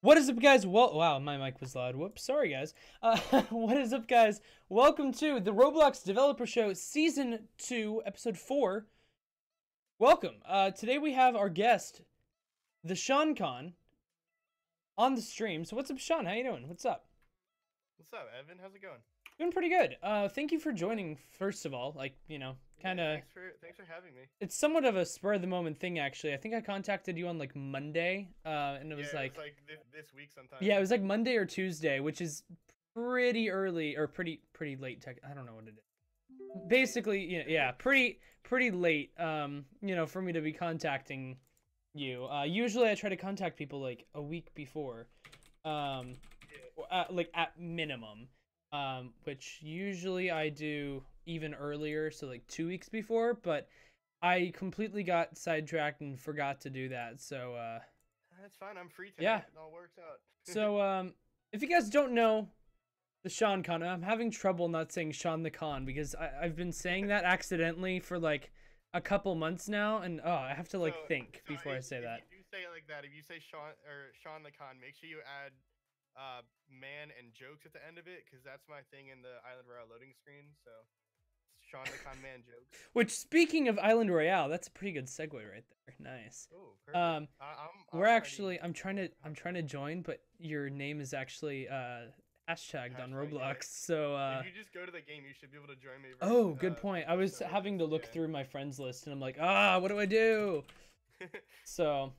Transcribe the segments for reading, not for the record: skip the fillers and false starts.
What is up, guys? Well, wow, my mic was loud. Whoops, sorry, guys. What is up, guys? Welcome to the Roblox Developer Show, Season 2, Episode 4. Welcome. Today we have our guest, TheSeanConn, on the stream. So what's up, Sean? How you doing? What's up? What's up, Evan? How's it going? Doing pretty good. Thank you for joining, first of all. Like, kind of... Thanks for having me. It's somewhat of a spur-of-the-moment thing, actually. I think I contacted you on, like, Monday, and it was Yeah, like... it was like this week sometime. Yeah, it was like Monday or Tuesday, which is pretty early, or pretty late tech. I don't know what it is. Basically, yeah, pretty late, for me to be contacting you. Usually I try to contact people, like, a week before, like, at minimum. Which usually I do even earlier, so like 2 weeks before, but I completely got sidetracked and forgot to do that. So That's fine. I'm free tonight. yeah. It all works out. So if you guys don't know TheSeanConn, I'm having trouble not saying Sean the Con because I've been saying that accidentally for like a couple months now, and I have to like think before I say that. If you say it like that, if you say Sean the Con, make sure you add man and jokes at the end of it, because that's my thing in the Island Royale loading screen. So Sean the Con man jokes. Which, speaking of Island Royale, that's a pretty good segue right there. Nice. Oh, perfect. We're actually I'm trying to join, but your name is actually hashtagged on Roblox. Yeah. So if you just go to the game, you should be able to join me. Oh, good point. I was having to look through my friends list, and I'm like, what do I do? So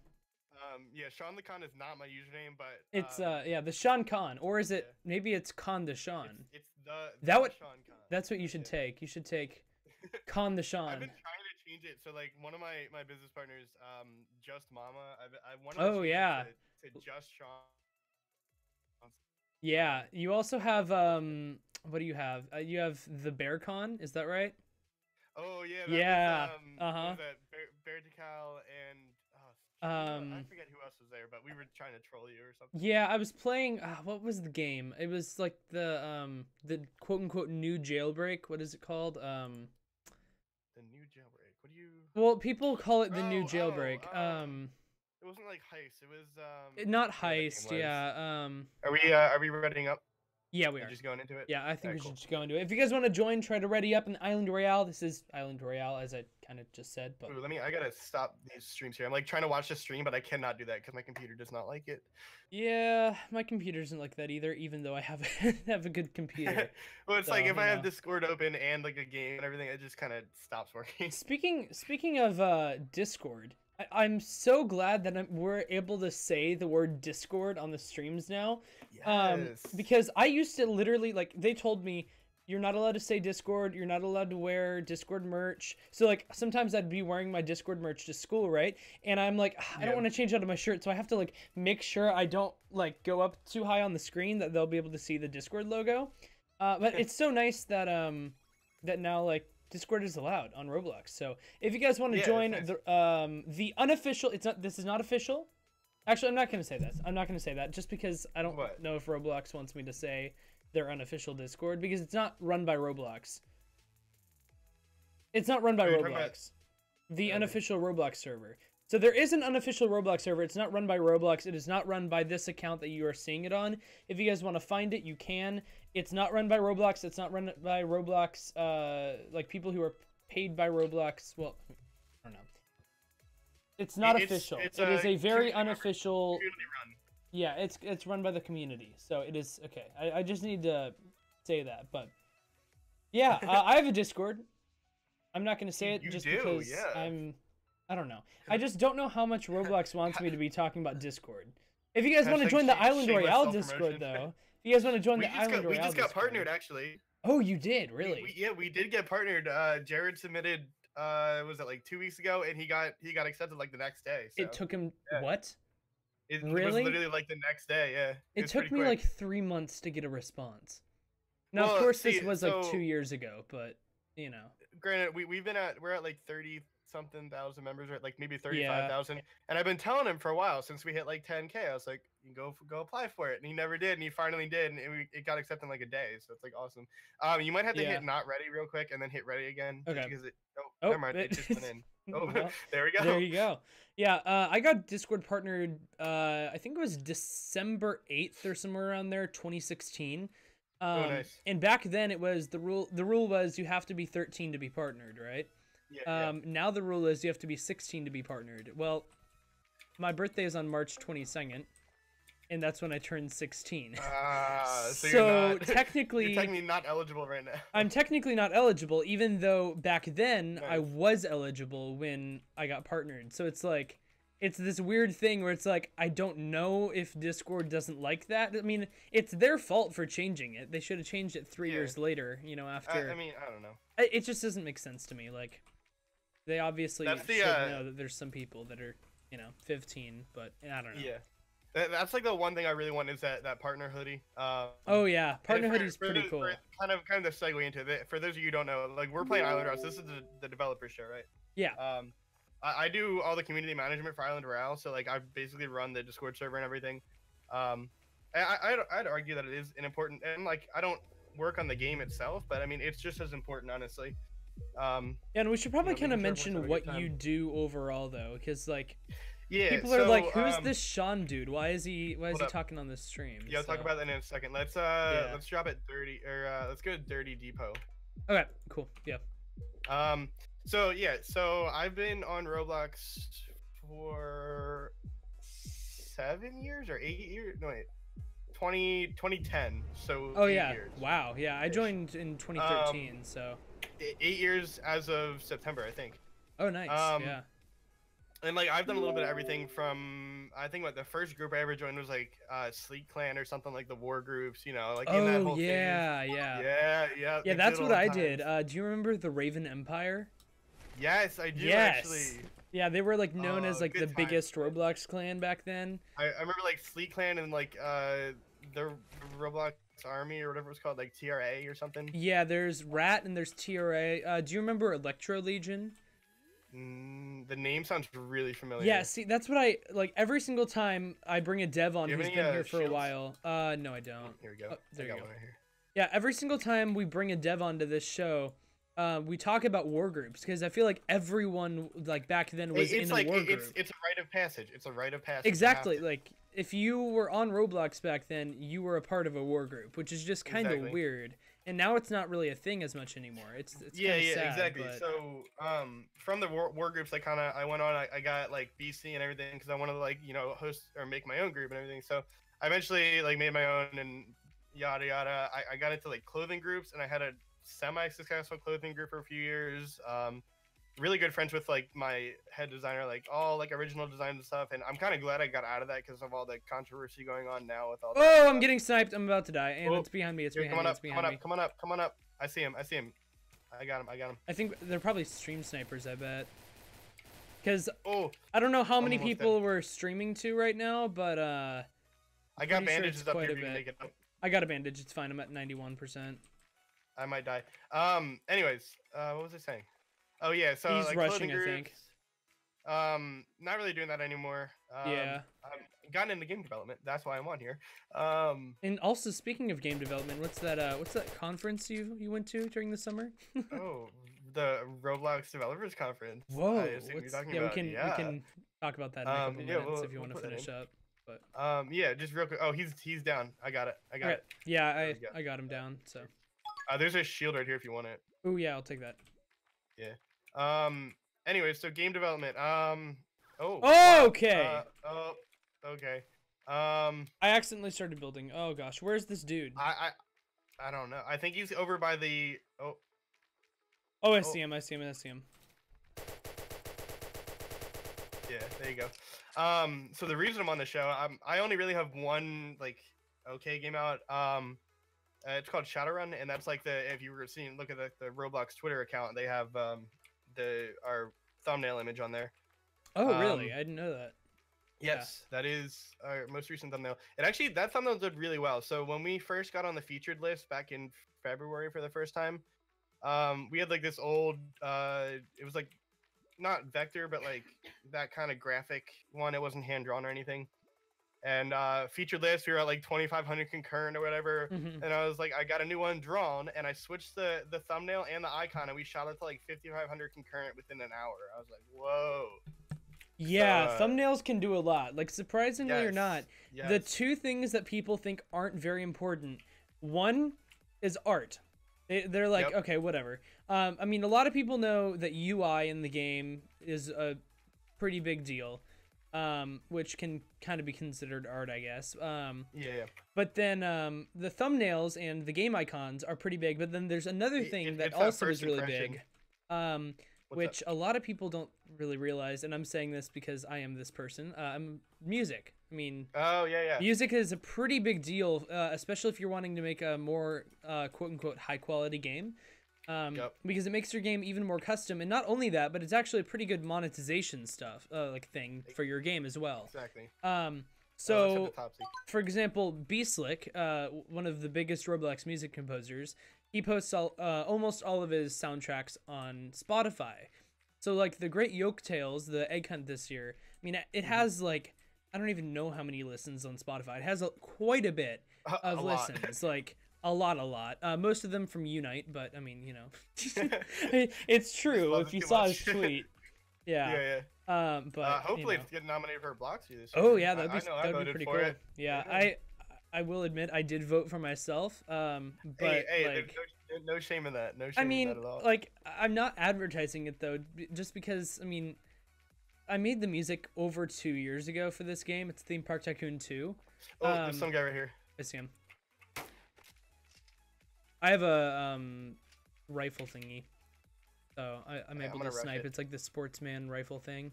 yeah, Sean the Con is not my username, but it's yeah, TheSeanConn, or is it maybe it's Con the Sean? It's the Sean Con. That's what you should take. You should take Con the Sean. I've been trying to change it, so like one of my business partners, Just Mama, I wanted to change it to Just Sean. Yeah, you also have what do you have? You have the BearCon, is that right? Oh yeah. Yeah. Was that Bear Decal and I forget who else was there, but we were trying to troll you or something. Yeah, I was playing. What was the game? It was like the quote unquote new jailbreak. What is it called? The new jailbreak. What do you? Well, people call it the new jailbreak. It wasn't like heist. It was not heist. Yeah. Are we reading up? Yeah, we are. Just going into it? Yeah, I think we should just go into it. If you guys want to join, try to ready up in Island Royale. This is Island Royale, as I kind of just said. But ooh, I gotta stop these streams here. I'm like trying to watch the stream, but I cannot do that because my computer does not like it. Yeah, my computer doesn't like that either, even though I have have a good computer. Well, it's so, like if I have Discord open and like a game and everything, it just kind of stops working. Speaking of Discord, I'm so glad that we're able to say the word Discord on the streams now. Yes. Because I used to literally, like, they told me, you're not allowed to say Discord, you're not allowed to wear Discord merch. So, like, sometimes I'd be wearing my Discord merch to school, right? And I'm like, I don't want to change out of my shirt, so I have to, like, make sure I don't, like, go up too high on the screen that they'll be able to see the Discord logo. But it's so nice that, that now, like, Discord is allowed on Roblox. So if you guys want to join the unofficial, this is not official. Actually, I'm not going to say that. I'm not going to say that just because I don't know if Roblox wants me to say their unofficial Discord, because it's not run by Roblox. It's not run by Roblox. The unofficial Roblox server. So there is an unofficial Roblox server. It's not run by Roblox. It is not run by this account that you are seeing it on. If you guys want to find it, you can. It's not run by Roblox. It's not run by Roblox, like people who are paid by Roblox. Well, I don't know. It's not official. It is a very unofficial. Run. Yeah, it's run by the community. So it is okay. I just need to say that, but yeah, I have a Discord. I'm not going to say it because I don't know. I just don't know how much Roblox wants me to be talking about Discord. If you guys want to join the Island Royale Discord, though, if you guys want to join the Island Royale Discord. We just got partnered, actually. Oh, you did? Really? We did get partnered. Jared submitted, was it like 2 weeks ago, and he got accepted like the next day. So. It took him, what? It was literally like the next day, yeah. It took me like 3 months to get a response. Now, of course, this was like 2 years ago, but, you know. Granted, we're at like 30 something thousand members, right? Like maybe Yeah. 35,000. And I've been telling him for a while since we hit like 10K. I was like, you go apply for it, and he never did, and he finally did, and it got accepted in like a day. So it's like awesome. You might have to Yeah. hit not ready real quick, and then hit ready again, just Okay. because it. Oh, Oh, never mind. It just went in. Oh, well, there we go. there you go. Yeah, I got Discord partnered. I think it was December 8th or somewhere around there, 2016. Oh, nice. And back then it was the rule. The rule was you have to be 13 to be partnered, right? Yeah. Now the rule is you have to be 16 to be partnered. Well, my birthday is on March 22nd, and that's when I turned 16. So technically, you're technically not eligible right now. I'm technically not eligible, even though back then Nice. I was eligible when I got partnered. So it's like, it's this weird thing where it's like, I don't know if Discord doesn't like that. I mean, it's their fault for changing it. They should have changed it 3 years later, you know, after. I mean, I don't know. It just doesn't make sense to me. Like, they obviously should know that there's some people that are, 15, but I don't know. Yeah. That's like the one thing I really want is that partner hoodie. Oh yeah, partner hoodie's pretty cool. Kind of the segue into it. For those of you who don't know, like we're playing Island Rouse. This is the developer show, right? Yeah. I do all the community management for Island Royale, so like I basically run the Discord server and everything. I'd argue that it is an important, and like I don't work on the game itself, but I mean it's just as important, honestly. And we should probably kind of mention what you do overall, though, because like. Yeah, people are like, "Who's this Sean dude? Why is he talking on this stream?" Yeah, I'll talk about that in a second. Let's drop it 30 or let's go to Dirty Depot. Okay, cool. Yeah. So I've been on Roblox for 7 years or 8 years. No wait. 2010. So oh yeah. 8 years. Wow. Yeah, I joined in 2013, so 8 years as of September, I think. Oh, nice. Yeah. And like I've done a little bit of everything from the first group I ever joined was like Sleek Clan or something, like the war groups, like in that whole phase. Yeah, that's what I did. Do you remember the Raven Empire? Yes, I do actually. Yeah, they were like known as like the biggest Roblox clan back then. I remember like Sleek Clan and like the Roblox Army or whatever it was called, like TRA or something. Yeah, there's Rat and there's TRA. Do you remember Electro Legion? The name sounds really familiar. Yeah, see, that's what I like. Every single time I bring a dev on who's been here for shields? a while. No, I don't. Here we go. There you go. One right here. Yeah, every single time we bring a dev onto this show, we talk about war groups because I feel like everyone like back then was in a war group. It's a rite of passage. It's a rite of passage. Exactly. Like if you were on Roblox back then, you were a part of a war group, which is just kind of weird. And now it's not really a thing as much anymore. It's sad, exactly. But... So from the war groups, I went on. I got like BC and everything because I wanted to like host or make my own group and everything. So I eventually like made my own and yada yada. I got into like clothing groups and I had a semi-successful clothing group for a few years. Really good friends with like my head designer, like all like original design and stuff. And I'm kind of glad I got out of that because of all the controversy going on now with all. Oh, that I'm getting sniped. I'm about to die, and it's behind me. It's behind me. Come on up. I see him. I got him. I think they're probably stream snipers. I bet. Because I don't know how many Almost people we're streaming to right now, but I got bandages up here. You can make it up. I got a bandage. It's fine. I'm at 91%. I might die. Anyways, what was I saying? Oh yeah, so he's like rushing, groups, I think. Not really doing that anymore. Yeah. I've gotten into game development. That's why I'm on here. And also speaking of game development, what's that conference you went to during the summer? Oh, the Roblox Developers Conference. Whoa. We can talk about that in a couple minutes if you want to finish up. But yeah, just real quick. Oh, he's down. I got it. Yeah, I got him down. So. There's a shield right here if you want it. Oh yeah, I'll take that. Yeah. Anyways, so game development. Okay. Okay. I accidentally started building. Oh gosh, where's this dude? I don't know. I think he's over by the. Oh, I see him. Yeah, there you go. So the reason I'm on the show, I only really have one like game out. It's called Shadowrun, and that's like if you were look at the Roblox Twitter account, they have our thumbnail image on there. Oh, really? I didn't know that. Yes, that is our most recent thumbnail. And actually, that thumbnail did really well. So when we first got on the featured list back in February for the first time, we had like this old, it was like not vector, but like that kind of graphic one. It wasn't hand drawn or anything. And featured list, we were at like 2,500 concurrent or whatever. Mm-hmm. And I was like, I got a new one drawn, and I switched the thumbnail and the icon, and we shot it to like 5,500 concurrent within an hour. I was like, whoa. Yeah, thumbnails can do a lot. Like, surprisingly or not, yes. the two things that people think aren't very important. One is art. They're like, okay, whatever. I mean, a lot of people know that UI in the game is a pretty big deal, which can kind of be considered art, I guess. Yeah. But then the thumbnails and the game icons are pretty big. But then there's another thing that also is really big, which a lot of people don't really realize. And I'm saying this because I am this person. Music. I mean, music is a pretty big deal, especially if you're wanting to make a more quote-unquote high-quality game. Because it makes your game even more custom, and not only that, but it's actually a pretty good monetization stuff, thing for your game as well. Exactly. So, for example, Beastlick, one of the biggest Roblox music composers, he posts almost all of his soundtracks on Spotify. So, like, the Great Yoke Tales, the Egg Hunt this year, I mean, it has, like, I don't even know how many listens on Spotify. It has quite a bit of listens, like, a lot. Most of them from Unite, but, I mean, you know, it's true if you saw his tweet. Yeah. But hopefully you know. it's getting nominated for a Bloxy this year. Oh yeah, that'd be pretty cool. It. Yeah, I will admit I did vote for myself. But like, no shame in that. No shame I mean, in that at all. like, I'm not advertising it though, just because I mean, I made the music over 2 years ago for this game. It's Theme Park Tycoon 2. Oh, there's some guy right here. I see him. I have a rifle thingy. So I'm able to snipe. It's like the sportsman rifle thing.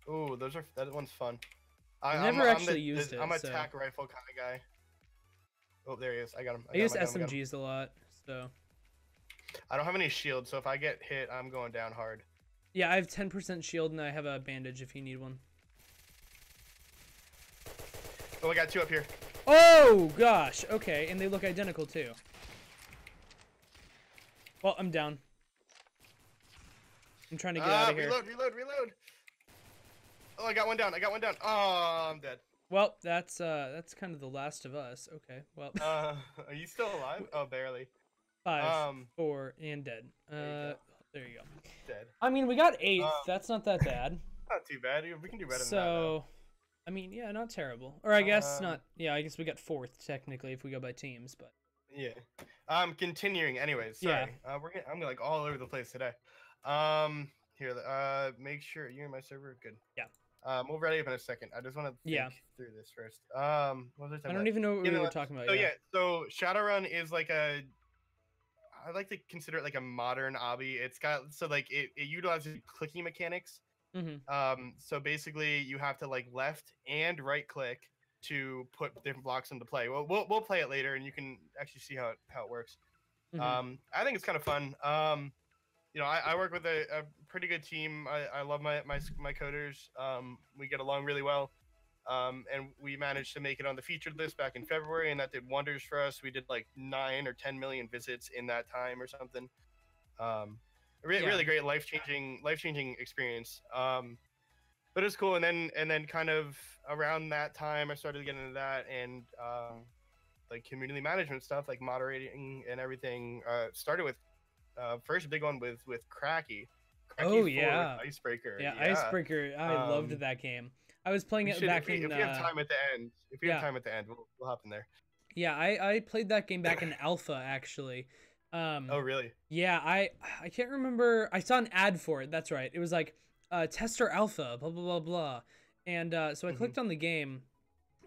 Ooh, that one's fun. I've never actually used it. I'm a tac rifle kind of guy. Oh, there he is. I got him. I use SMGs a lot, so. I don't have any shield, so if I get hit, I'm going down hard. Yeah, I have 10% shield, and I have a bandage if you need one. Oh, I got two up here. Oh, gosh. Okay, and they look identical, too. Well, I'm down. I'm trying to get out of here. Reload. Oh, I got one down. Oh, I'm dead. Well, that's kind of the last of us. Okay, well. Are you still alive? Oh, barely. 5, 4, and dead. There you go. Dead. I mean, we got 8th. That's not that bad. Not too bad. We can do better than that. So, I mean, yeah, not terrible. Or I guess not. Yeah, I guess we got 4th technically if we go by teams, but. Yeah. Continuing. Anyways, sorry. Yeah. I'm like all over the place today. Here. Make sure you're in my server. Good. Yeah. We'll ready up in a second. I just want to think through this first. What was I talking about? I don't even know what we were talking about. So Shadowrun is like I like to consider it like a modern obby. It's got it utilizes clicking mechanics. Mm-hmm. So basically you have to like left and right click to put different blocks into play. Well, we'll play it later, and you can actually see how it works. Mm-hmm. I think it's kind of fun. You know, I work with a pretty good team. I love my coders. We get along really well. And we managed to make it on the featured list back in February, and that did wonders for us. We did like 9 or 10 million visits in that time or something. Really great life-changing experience. But it's cool. And then kind of around that time, I started getting into that and like community management stuff, like moderating and everything. Started with first big one with Cracky. Oh yeah, Icebreaker. Yeah, Icebreaker. I loved that game. I was playing it back in. If we have time at the end, we'll hop in there. Yeah, I played that game back in alpha actually. Oh really? Yeah, I can't remember. I saw an ad for it. That's right. It was like tester alpha, blah blah blah blah, and so I clicked on the game,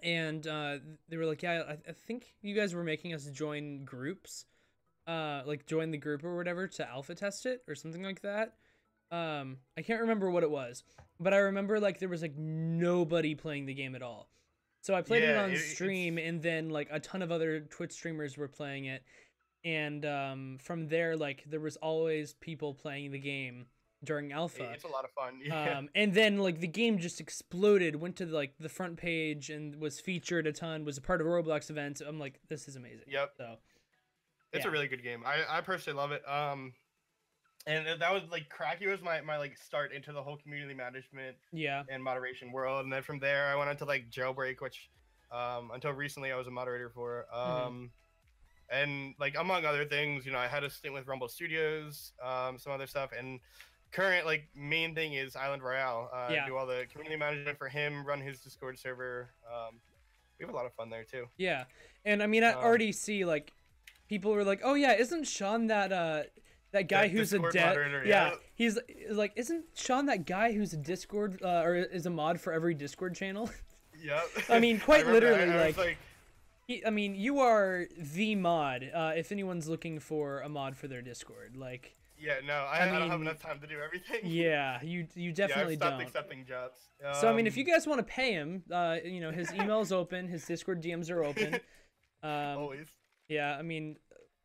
and they were like, yeah, I think you guys were making us join groups, like join the group or whatever to alpha test it or something like that. I can't remember what it was, but I remember like there was like nobody playing the game at all. So I played it on stream, and then like a ton of other Twitch streamers were playing it, and from there like there was always people playing the game during alpha. It's a lot of fun. Yeah. And then like the game just exploded, went to like the front page and was featured a ton, was a part of Roblox events. I'm like, this is amazing. Yep. So it's a really good game. I personally love it. and that was like Cracky was my like start into the whole community management Yeah. and moderation world, and then from there I went into like Jailbreak, which until recently I was a moderator for. And like among other things, you know, I had a stint with Rumble Studios, some other stuff, and current like main thing is Island Royale. Yeah. Do all the community management for him, run his Discord server. We have a lot of fun there too. Yeah. And I mean, I already see like people were like, "Oh yeah, isn't Sean that guy who's a yeah, he's like, isn't Sean that guy who's a Discord or is a mod for every Discord channel?" Yep. I mean, quite literally, like I mean, you are the mod. If anyone's looking for a mod for their Discord, like. Yeah, no, I don't have enough time to do everything. Yeah, you definitely I've stopped don't. accepting jobs. So I mean, if you guys want to pay him, you know, his email's open, his Discord DMs are open. Always. Yeah, I mean,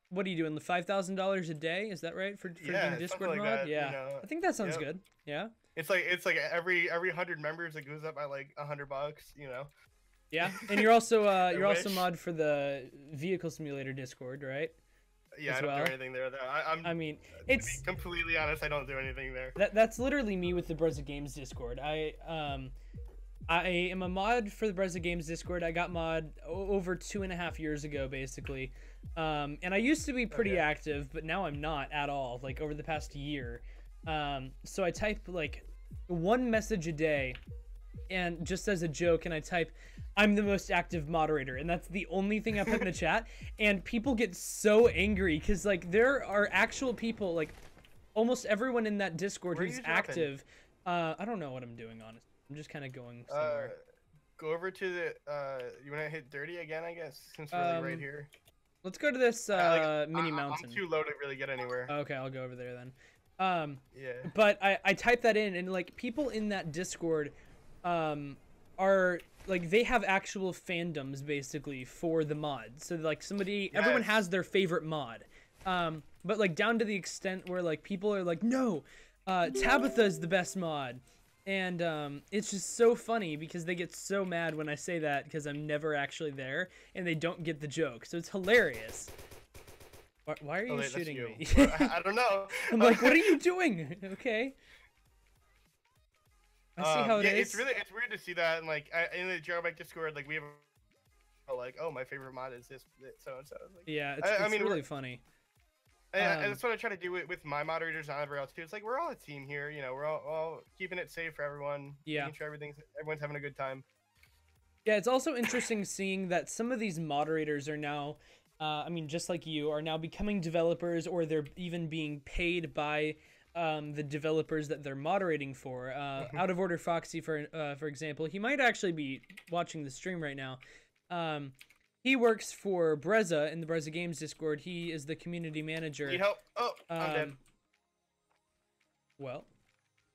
what are you doing? $5,000 a day? Is that right for being a Discord like mod? that, Yeah, you know, I think that sounds good. Yeah. It's like every 100 members it goes up by like $100, you know. Yeah, and you're also mod for the vehicle simulator Discord, right? Yeah, I don't do anything there. I mean, it's to be completely honest, I don't do anything there. That's literally me with the Brezza Games Discord. I am a mod for the Brezza Games Discord. I got mod over 2.5 years ago, basically. And I used to be pretty active, but now I'm not at all. Like over the past year. So I type like one message a day, and just as a joke, and I type, "I'm the most active moderator," and that's the only thing I put in the chat. And people get so angry because like there are actual people, like almost everyone in that Discord who's active. I don't know what I'm doing, honestly. I'm just kind of going somewhere. Go over to the you want to hit dirty again, I guess, since we're like right here. Let's go to this mini mountain. I'm too low to really get anywhere. Okay, I'll go over there then. Yeah. But I type that in, and like people in that Discord are like, they have actual fandoms basically for the mod. So like everyone has their favorite mod. But like down to the extent where like people are like, "No, Tabitha is the best mod." And it's just so funny because they get so mad when I say that because I'm never actually there and they don't get the joke. So it's hilarious. Why are you shooting me? I don't know. I'm like, what are you doing? Okay. I see how it is. It's weird to see that, and like in the Jailbreak Discord, like we have like, "Oh, my favorite mod is this so and so." Like, yeah, it's really funny. And that's what I try to do with my moderators and everyone else too. It's like we're all a team here, you know. We're all keeping it safe for everyone. Yeah, making sure everyone's having a good time. Yeah, it's also interesting seeing that some of these moderators are now, I mean, just like you, are now becoming developers, or they're even being paid by the developers that they're moderating for. Out of Order Foxy, for example, he might actually be watching the stream right now. He works for Brezza in the Brezza Games Discord. He is the community manager. Need help? Oh, I'm dead. Well,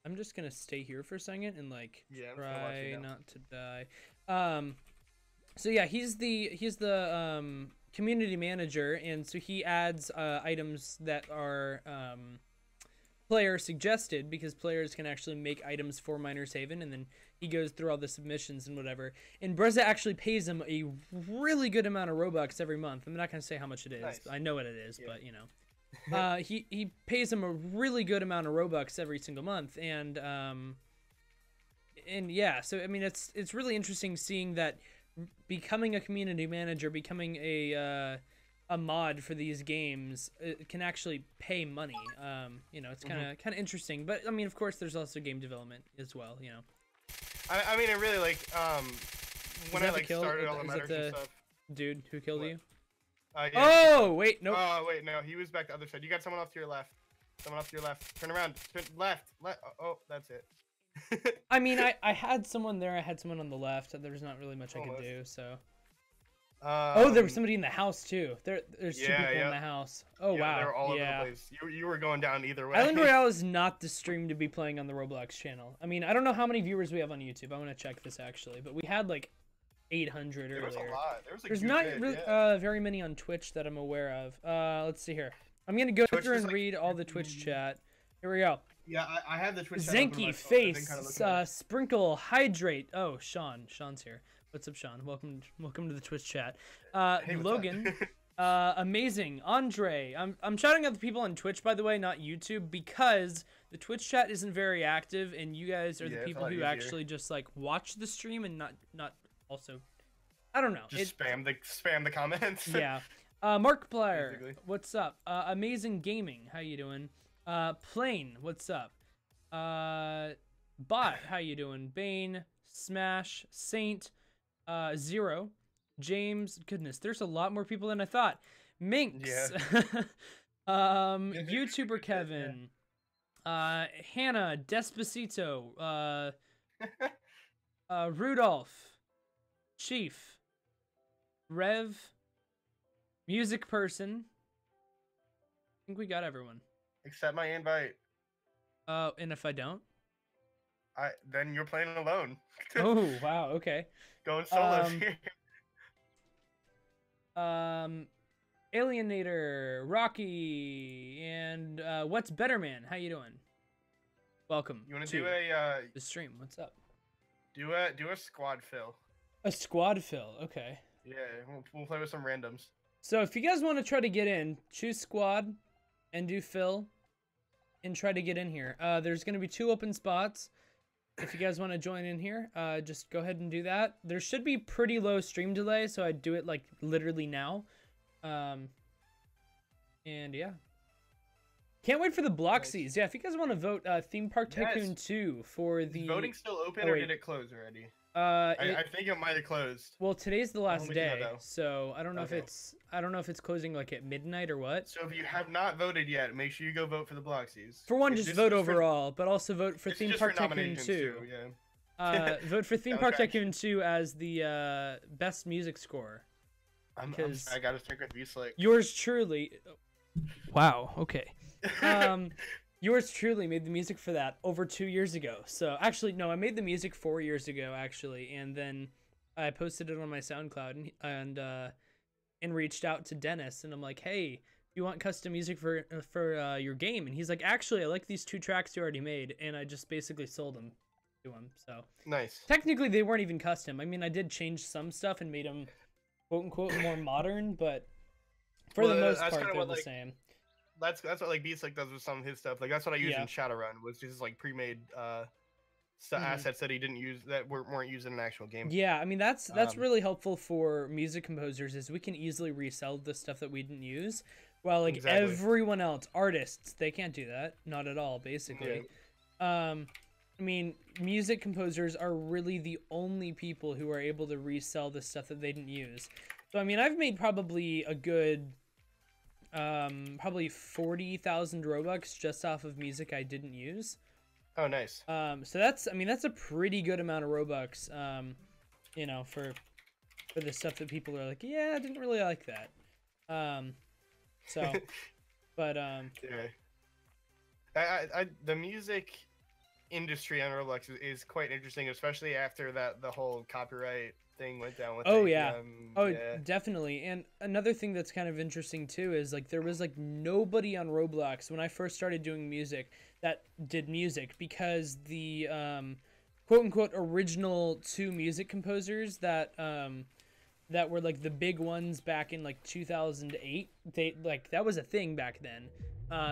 I'm just gonna stay here for a second and like try not to die. So yeah, he's the community manager, and so he adds items that are player suggested, because players can actually make items for Miner's Haven, and then he goes through all the submissions and whatever. And Brezza actually pays him a really good amount of Robux every month. I'm not gonna say how much it is. Nice. I know what it is, but you know, he pays him a really good amount of Robux every single month, and yeah. So I mean, it's really interesting seeing that becoming a community manager, becoming a mod for these games, it can actually pay money. You know, it's kind of interesting. But I mean, of course, there's also game development as well. You know. I mean, it really like when I like started all the matters and stuff. Dude who killed you? Yeah. Oh wait, no. Oh wait, no, he was back the other side. You got someone off to your left. Someone off to your left. Turn around. Turn left. Oh, that's it. I mean, I had someone there. I had someone on the left. There's not really much I could do. So. Oh, there was somebody in the house too. There's two people in the house. Oh wow. They're all over the place. You were going down either way. Island Royale is not the stream to be playing on the Roblox channel. I mean, I don't know how many viewers we have on YouTube. I'm gonna check this actually, but we had like 800 earlier. There's a lot. There's not really very many on Twitch that I'm aware of. Let's see here. I'm gonna go through and read all the Twitch chat. Here we go. Yeah, I have the Twitch chat. Zenky, Face, Sprinkle, Hydrate. Oh, Sean's here. What's up, Sean? Welcome to the Twitch chat. Hey, Logan, Amazing. Andre. I'm shouting out the people on Twitch, by the way, not YouTube, because the Twitch chat isn't very active, and you guys are the people who actually just like watch the stream and not also. I don't know. Just spam the comments. Yeah. Markiplier, what's up? Amazing Gaming, how you doing? Plane, what's up? Bot, how you doing? Bane, Smash, Saint, Zero, James. Goodness, there's a lot more people than I thought. Minx, Yeah. YouTuber Kevin, Hannah, Despacito, Rudolph, Chief, Rev, Music Person. I think we got everyone. Accept my invite. And if I don't? Then you're playing alone. Oh, wow, okay. Going solo here. Alienator, Rocky, and What's Better Man? How you doing? Welcome. You want to do the stream? What's up? Do a squad fill. A squad fill, okay. Yeah, we'll play with some randoms. So if you guys want to try to get in, choose squad and do fill and try to get in here. There's going to be 2 open spots. If you guys want to join in here, just go ahead and do that. There should be pretty low stream delay, so I'd do it like literally now. And yeah. Can't wait for the Bloxies. Yeah, if you guys want to vote Theme Park Tycoon 2 for the... Is voting still open or did it close already? I think it might have closed. Well, today's the last day, so I don't know if it's closing like at midnight or what. So if you have not voted yet, make sure you go vote for the Bloxies. For one, just vote overall, but also vote for Theme Park Tycoon 2. Yeah. Vote for Theme Park Tycoon 2 as the best music score. I gotta stick with V-Slick. Yours truly. Wow. Okay. Yours truly made the music for that over 2 years ago. So actually, no, I made the music 4 years ago actually, and then I posted it on my SoundCloud and reached out to Dennis, and I'm like, hey, you want custom music for your game? And he's like, actually, I like these 2 tracks you already made, and I just basically sold them to him. So nice. Technically, they weren't even custom. I mean, I did change some stuff and made them quote unquote more modern, but for the most part, they're the same. That's what like Beats does with some of his stuff. Like that's what I used in Shadowrun, was just like pre-made assets that he didn't use, that weren't used in an actual game. Yeah, I mean that's really helpful for music composers, is we can easily resell the stuff that we didn't use. While like everyone else, artists, they can't do that, not at all, basically. Yeah. I mean, music composers are really the only people who are able to resell the stuff that they didn't use. So I mean, I've made probably a good probably 40,000 Robux just off of music I didn't use. Oh, nice. So that's a pretty good amount of Robux, you know, for the stuff that people are like, yeah, I didn't really like that. So, but yeah. The music industry on Roblox is quite interesting, especially after the whole copyright thing went down with definitely. And another thing that's kind of interesting too is like there was like nobody on Roblox when I first started doing music that did music, because the quote unquote original 2 music composers that were like the big ones back in like 2008, they like that was a thing back then,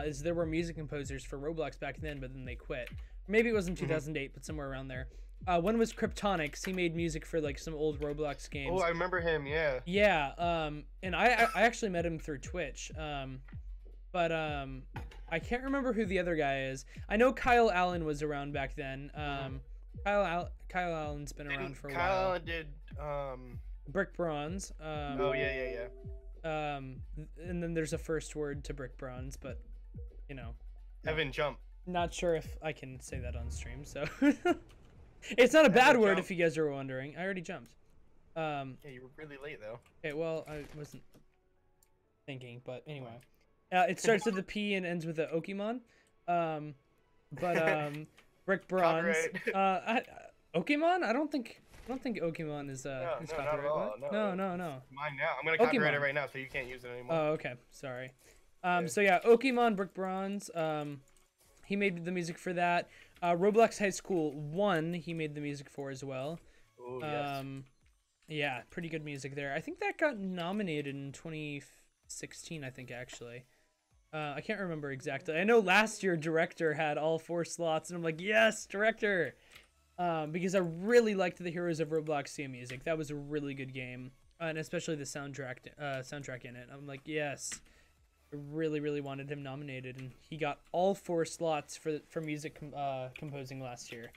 is there were music composers for Roblox back then, but then they quit. Maybe it wasn't 2008, but somewhere around there. One was Kryptonics. He made music for like some old Roblox games. Oh, I remember him. Yeah. Yeah. And I actually met him through Twitch. But I can't remember who the other guy is. I know Kyle Allen was around back then. Kyle Allen's been around for a while. Kyle Allen did Brick Bronze. Oh yeah. And then there's a first word to Brick Bronze, but you know. Evan Jump. Not sure if I can say that on stream, so. It's not a bad word if you guys are wondering. I already jumped. Yeah, you were really late though. Okay, well, I wasn't thinking, but anyway. It starts with a P and ends with a Okemon. Brick Bronze. Okemon? I don't think Okemon is copyright. No. Mine now. I'm gonna copyright it right now, so you can't use it anymore. Oh, okay. Sorry. So yeah, Okemon, Brick Bronze. He made the music for that. Roblox High School 1, he made the music for as well. Ooh, yes. Yeah, pretty good music there. I think that got nominated in 2016, I think, actually. I can't remember exactly. I know last year Director had all 4 slots, and I'm like, yes, Director! Because I really liked the Heroes of Roblox theme music. That was a really good game, and especially the soundtrack in it. I'm like, yes. I really, really wanted him nominated, and he got all 4 slots for music composing last year,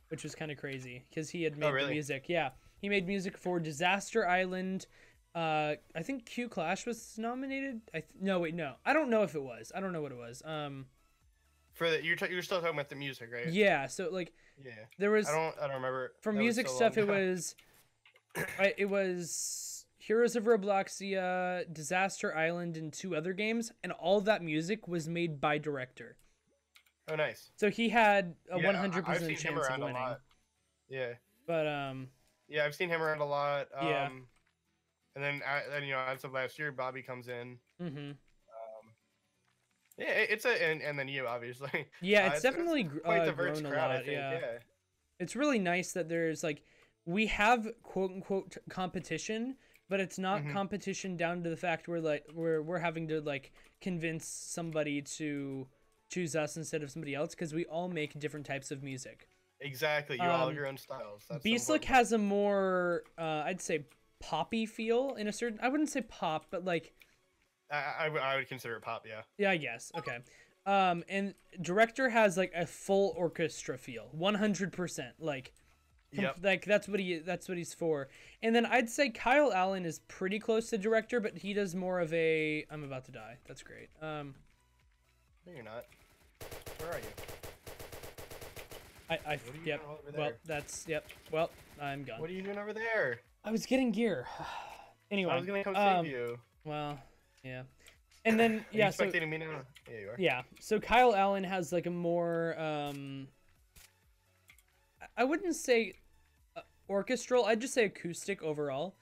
which was kind of crazy because he had made the music. Yeah, he made music for Disaster Island. I think Q Clash was nominated. No, wait, no. I don't know if it was. I don't know what it was. For the you're still talking about the music, right? Yeah. So like, there was. I don't remember. For music stuff, it was. It was Heroes of Robloxia, Disaster Island, and 2 other games, and all that music was made by Director. Oh, nice. So he had a 100% I've seen chance him around of winning. a lot. Yeah. But yeah, I've seen him around a lot. Yeah. And then you know, as of last year, Bobby comes in. Mm-hmm. Yeah, it's and then you obviously. Yeah, it's definitely quite diverse grown a crowd, lot. I think. Yeah. It's really nice that there's like, we have quote unquote competition, but it's not competition down to the fact where we're having to like convince somebody to choose us instead of somebody else, because we all make different types of music. Exactly, you all have your own styles. Beastlick has a more I'd say poppy feel in a certain. I wouldn't say pop, but like. I would consider it pop, yeah. Yeah, I guess. Okay. And Director has like a full orchestra feel, 100%. Like, like that's what he's for. And then I'd say Kyle Allen is pretty close to Director, but he does more of a. I'm about to die. That's great. No, you're not. Where are you? Yep. Well, that's yep. Well, I'm gone. What are you doing over there? I was getting gear. Anyway, I was gonna come save you. Well, yeah. And then Are you spectating me now? Yeah, you are. Yeah. So Kyle Allen has like a more I wouldn't say orchestral. I'd just say acoustic overall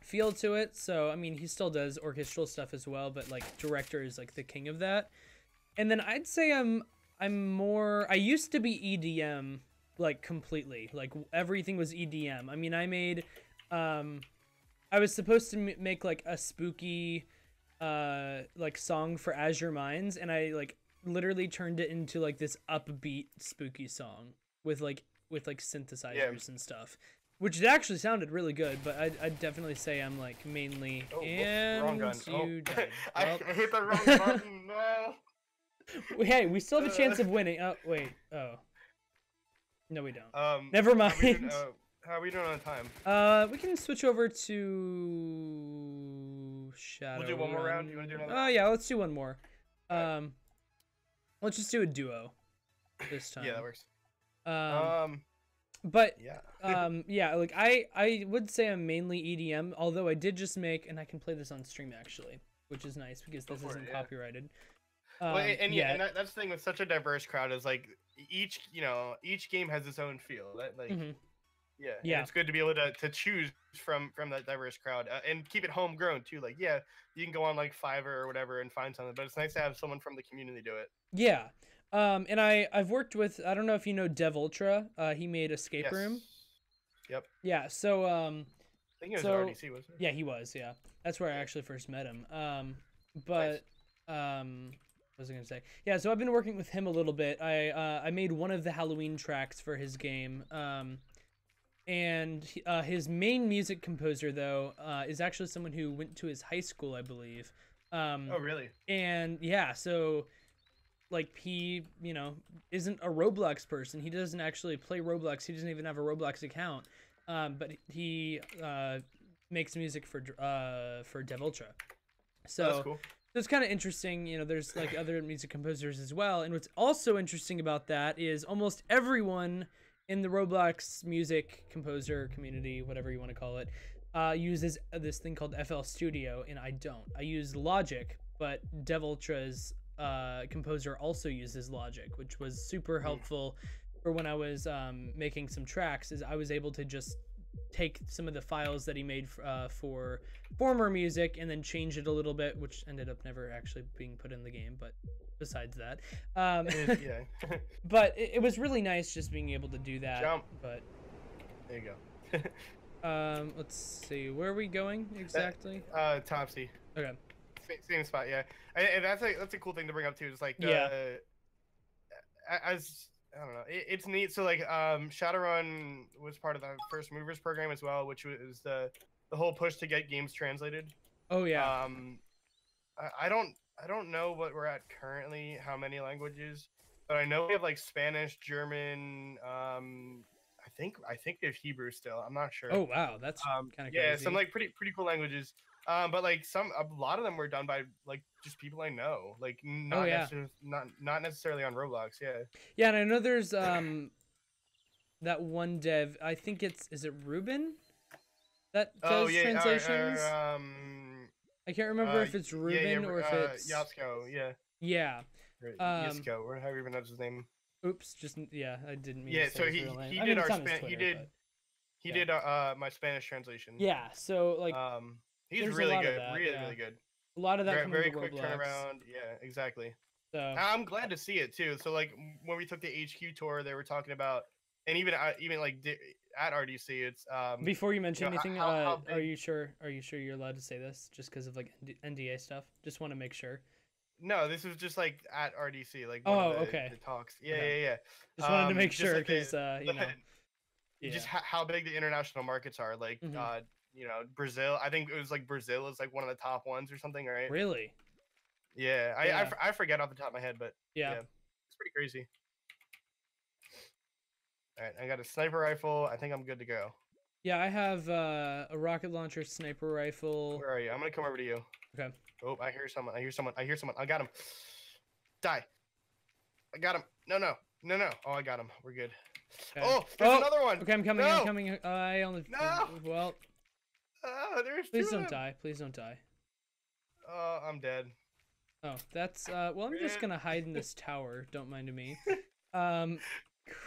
feel to it. So I mean, he still does orchestral stuff as well, but like Director is like the king of that. And then I'd say I'm more. I used to be EDM like completely. Like everything was EDM. I mean, I made I was supposed to make like a spooky like song for Azure Minds, and I like literally turned it into like this upbeat spooky song with synthesizers and stuff, which actually sounded really good. But I'd definitely say I'm like mainly wrong gun. Died. I hit the wrong button. No. Hey, we still have a chance of winning. Oh wait. Oh. No, we don't. Never mind. How are we doing on time? We can switch over to Shadow. We'll do one more round. You want to do another? Oh yeah, let's do one more. Let's just do a duo this time. Yeah, that works. But yeah, like I would say I'm mainly EDM, although I did just make, and I can play this on stream actually, which is nice because this isn't copyrighted. And that's the thing with such a diverse crowd is like each game has its own feel. That like. Yeah. And it's good to be able to choose from that diverse crowd and keep it homegrown too. Like, yeah, you can go on like Fiverr or whatever and find something, but it's nice to have someone from the community do it. Yeah. And I've worked with, I don't know if you know Dev Ultra. He made Escape Room. Yep. Yeah. So I think it was RDC, wasn't it? Yeah, he was. Yeah, that's where I actually first met him. But what was I gonna say? Yeah. So I've been working with him a little bit. I made one of the Halloween tracks for his game. And his main music composer, though, is actually someone who went to his high school, I believe. Oh, really? And yeah, so like he, isn't a Roblox person. He doesn't actually play Roblox. He doesn't even have a Roblox account. But he makes music for Dev Ultra. So that's cool. It's kind of interesting. There's like other music composers as well. And what's also interesting about that is almost everyone in the Roblox music composer community, whatever you want to call it, uses this thing called FL Studio, and I don't. I use Logic, but Dev Ultra's composer also uses Logic, which was super helpful for when I was making some tracks. Is I was able to just take some of the files that he made for former music and then change it a little bit, which ended up never actually being put in the game, but besides that, yeah. But it was really nice just being able to do that. Jump. But there you go. Let's see, where are we going exactly? Topsy. Okay. Same spot, yeah. And that's a cool thing to bring up too. Is like Yeah. as I don't know, it's neat. So like Shadowrun was part of the first movers program as well, which was the whole push to get games translated. Oh yeah. I don't know what we're at currently, how many languages, but I know we have like Spanish, German. I think there's Hebrew still. I'm not sure. Oh wow, that's kind of Yeah, crazy. some like pretty cool languages. But like a lot of them were done by like just people I know, like Oh not yeah. necessarily not necessarily on Roblox. Yeah. Yeah, and I know there's that one dev. I think is it Ruben that Oh does yeah. translations. I can't remember if it's Yeah. Ruben or if it's Yatsko. Yeah. yeah. Or Um, Yisko, or however you pronounce his name. oops, just yeah, I didn't mean Yeah. to say So his real name. he I did mean, it's our on his span. Twitter, but He yeah. did my Spanish translation. Yeah, so like He's there's really a lot good. of that, Really yeah. really good. A lot of that coming Very to quick Roblox. turnaround. Yeah. Exactly. So I'm glad to see it too. So like when we took the HQ tour, they were talking about, and even like at RDC, it's before you mention anything, how are big. you sure? Are you sure you're allowed to say this? Just because of like NDA stuff. Just want to make sure. No, this was just like at RDC, like Oh, one of okay. the talks. Yeah, Okay. yeah, Just wanted to make just sure like because you know, just yeah. how big the international markets are. Like Hmm. Brazil. I think it was like Brazil is like one of the top ones or something, right? Really? Yeah, Yeah. I forget off the top of my head, but Yeah. yeah, it's pretty crazy. All right, I got a sniper rifle. I think I'm good to go. Yeah, I have a rocket launcher, sniper rifle. Where are you? I'm gonna come over to you. Okay. Oh, I hear someone. I hear someone. I hear someone. I got him. Die. I got him. No. Oh, I got him. We're good. Okay. Oh, there's another one. Okay, I'm coming. No! I'm coming. I only. No! Well, Oh, there's please two don't of them. die. Please don't die. Oh, I'm dead. Oh, that's well. I'm just Man. gonna hide in this tower. Don't mind me. Um,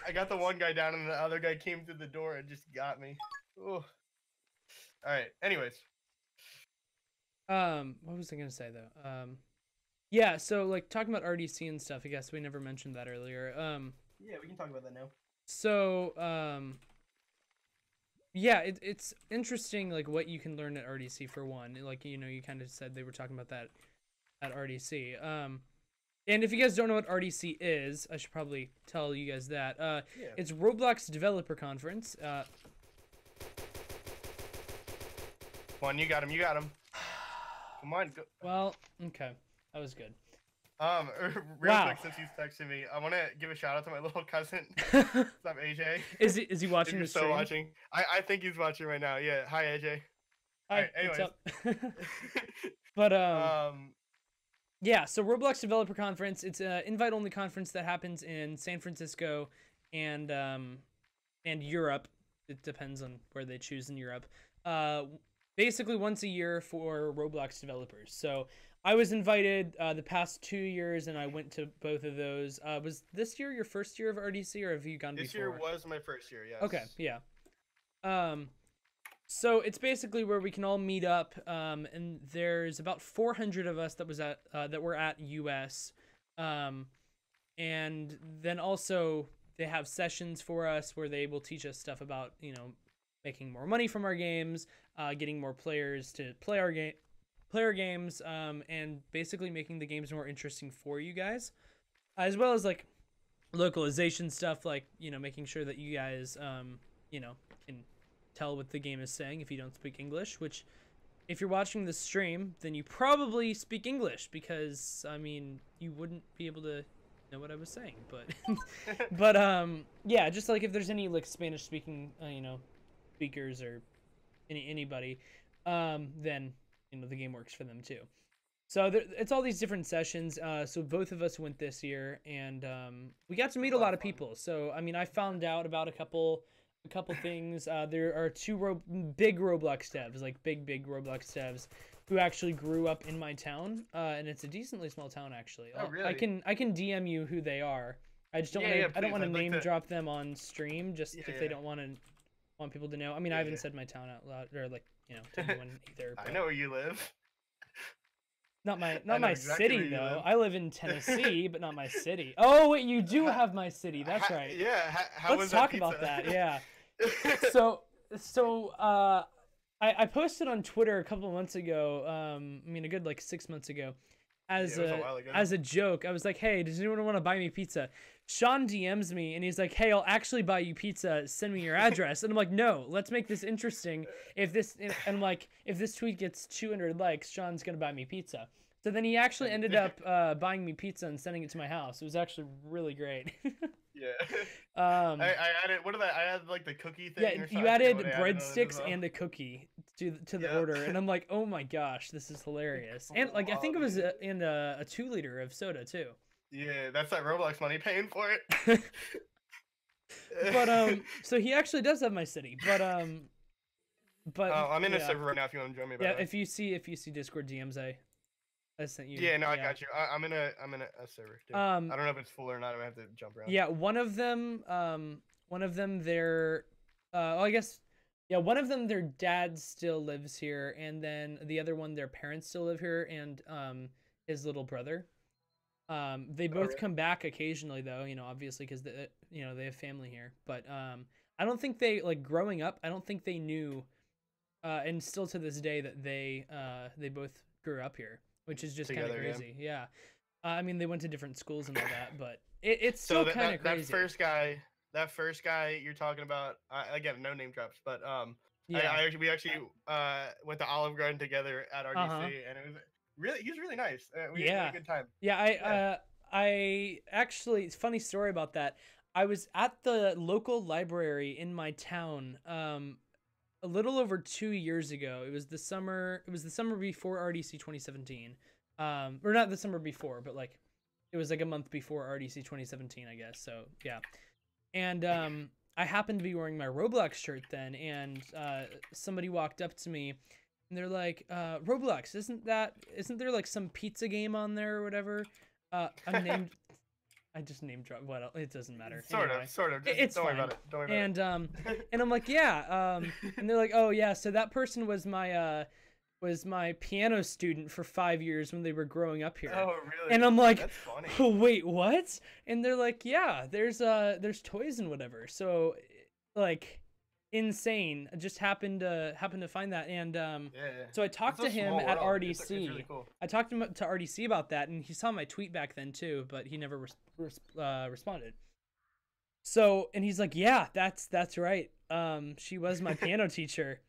I got the one guy down, and the other guy came through the door and just got me. Oh. All right. Anyways. what was I gonna say though? Yeah. So like talking about RDC and stuff. I guess we never mentioned that earlier. Yeah, we can talk about that now. So yeah, it's interesting like what you can learn at RDC for one. Like you know, you kind of said they were talking about that at RDC. And if you guys don't know what RDC is, I should probably tell you guys that. Yeah. It's Roblox Developer Conference. Come on, you got him. You got him. Come on. Go. Well, okay, that was good. Real Wow. quick, since he's texting me, I want to give a shout out to my little cousin. What's up, AJ? Is he If watching you're the still stream? watching, I think he's watching right now. Yeah. Hi, AJ. Hi, Alright, what's up? But um. yeah, so Roblox Developer Conference, it's an invite-only conference that happens in San Francisco and Europe. It depends on where they choose in Europe. Basically once a year for Roblox developers. So I was invited the past 2 years, and I went to both of those. Was this year your first year of RDC, or have you gone This before? year was my first year. Yes. Okay, yeah. So it's basically where we can all meet up, and there's about 400 of us that were at US, and then also they have sessions for us where they will teach us stuff about making more money from our games, getting more players to play our games, and basically making the games more interesting for you guys, as well as like localization stuff, like making sure that you guys can tell what the game is saying if you don't speak English, which if you're watching the stream, then you probably speak English, because I mean you wouldn't be able to know what I was saying, but yeah, just like if there's any like Spanish speaking speakers or anybody, then the game works for them too. So it's all these different sessions. So both of us went this year, and we got to meet a lot of people. So I mean, I found out about a couple things. There are two big Roblox devs, like big Roblox devs, who actually grew up in my town, and it's a decently small town actually. Oh, really? I can DM you who they are. I just don't Yeah, want I don't please. want to I'd like name to- drop them on stream, just Yeah, if they yeah. don't want people to know. I mean, I Yeah, haven't yeah. said my town out loud, or like to anyone either. I but- know where you live. Not my know my exactly where city you though. live. I live in Tennessee, but not my city. Oh wait, you do have my city. That's right. Yeah. How Let's was talk that about pizza? that. Yeah. So I posted on Twitter a couple of months ago. I mean, a good like 6 months ago, Yeah, as it was a while ago. as a joke. I was like, "Hey, does anyone want to buy me pizza?" Sean DMs me and he's like, "Hey, I'll actually buy you pizza. Send me your address." And I'm like, "No, let's make this interesting. If this and I'm like, if this tweet gets 200 likes, Sean's gonna buy me pizza." So then he actually ended up buying me pizza and sending it to my house. It was actually really great. Yeah. um, I added what did I added like the cookie thing. yeah, Or you something. added What I added on it as breadsticks well. and a cookie to the Yep. order, and I'm like, "Oh my gosh, this is hilarious!" And like, I think it was in a 2 liter of soda too. Yeah, that's that Roblox money paying for it. But so he actually does have my city, but Oh, I'm in a yeah. server right now. If you want to join me, by Yeah, the way. if you see Discord DMs, I sent you. Yeah, no, I got you. I'm in a server. Too. I don't know if it's full or not. I have to jump around. Yeah, one of them, their, well, I guess, yeah, one of them, their dad still lives here, and then the other one, their parents still live here, and his little brother. They both really? come back occasionally, though, obviously, because they have family here. But I don't think they like growing up. I don't think they knew, and still to this day that they both grew up here, which is just kind of Together, crazy. Yeah. I mean, they went to different schools and all that, but it's still So kind of crazy. that first guy you're talking about, again, no name drops, but Yeah. we actually went to Olive Garden together at RDC, Uh-huh. and it was he was really nice. We Yeah. had a good time. Yeah, Yeah. I actually, funny story about that. I was at the local library in my town a little over 2 years ago. It was the summer before RDC 2017. Or not the summer before, but like it was like a month before RDC 2017, I guess. So, yeah. And I happened to be wearing my Roblox shirt then, and somebody walked up to me and they're like, Roblox, isn't there like some pizza game on there or whatever? I just name drop. What? It doesn't matter. Sort Anyway, of, sort of. Just it's don't fine. worry about it. Don't worry about And it. and I'm like, yeah. And they're like, oh yeah. So that person was my piano student for 5 years when they were growing up here. Oh, really? And I'm like, That's funny. oh, wait, what? And they're like, yeah, there's toys and whatever. So like insane. I just happened to find that, and Yeah. so I talked It's to a him small at world. RDC. It's really cool. I talked to him to RDC about that, and he saw my tweet back then too, but he never responded. So, and he's like, yeah, that's right. She was my piano teacher,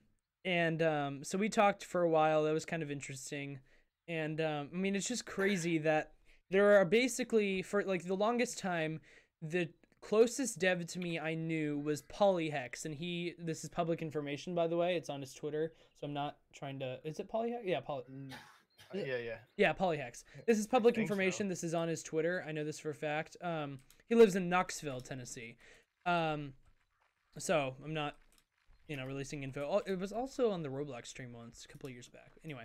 and so we talked for a while. That was kind of interesting, and I mean, it's just crazy that there are basically, for like the longest time, the closest dev to me I knew was Polyhex, and this is public information, by the way. It's on his Twitter, so I'm not trying to. Is it Polyhex? Yeah, Yeah. Yeah, Polyhex. This is public think so. information. This is on his Twitter. I know this for a fact. He lives in Knoxville, Tennessee. So I'm not, releasing info. It was also on the Roblox stream once, a couple of years back. Anyway,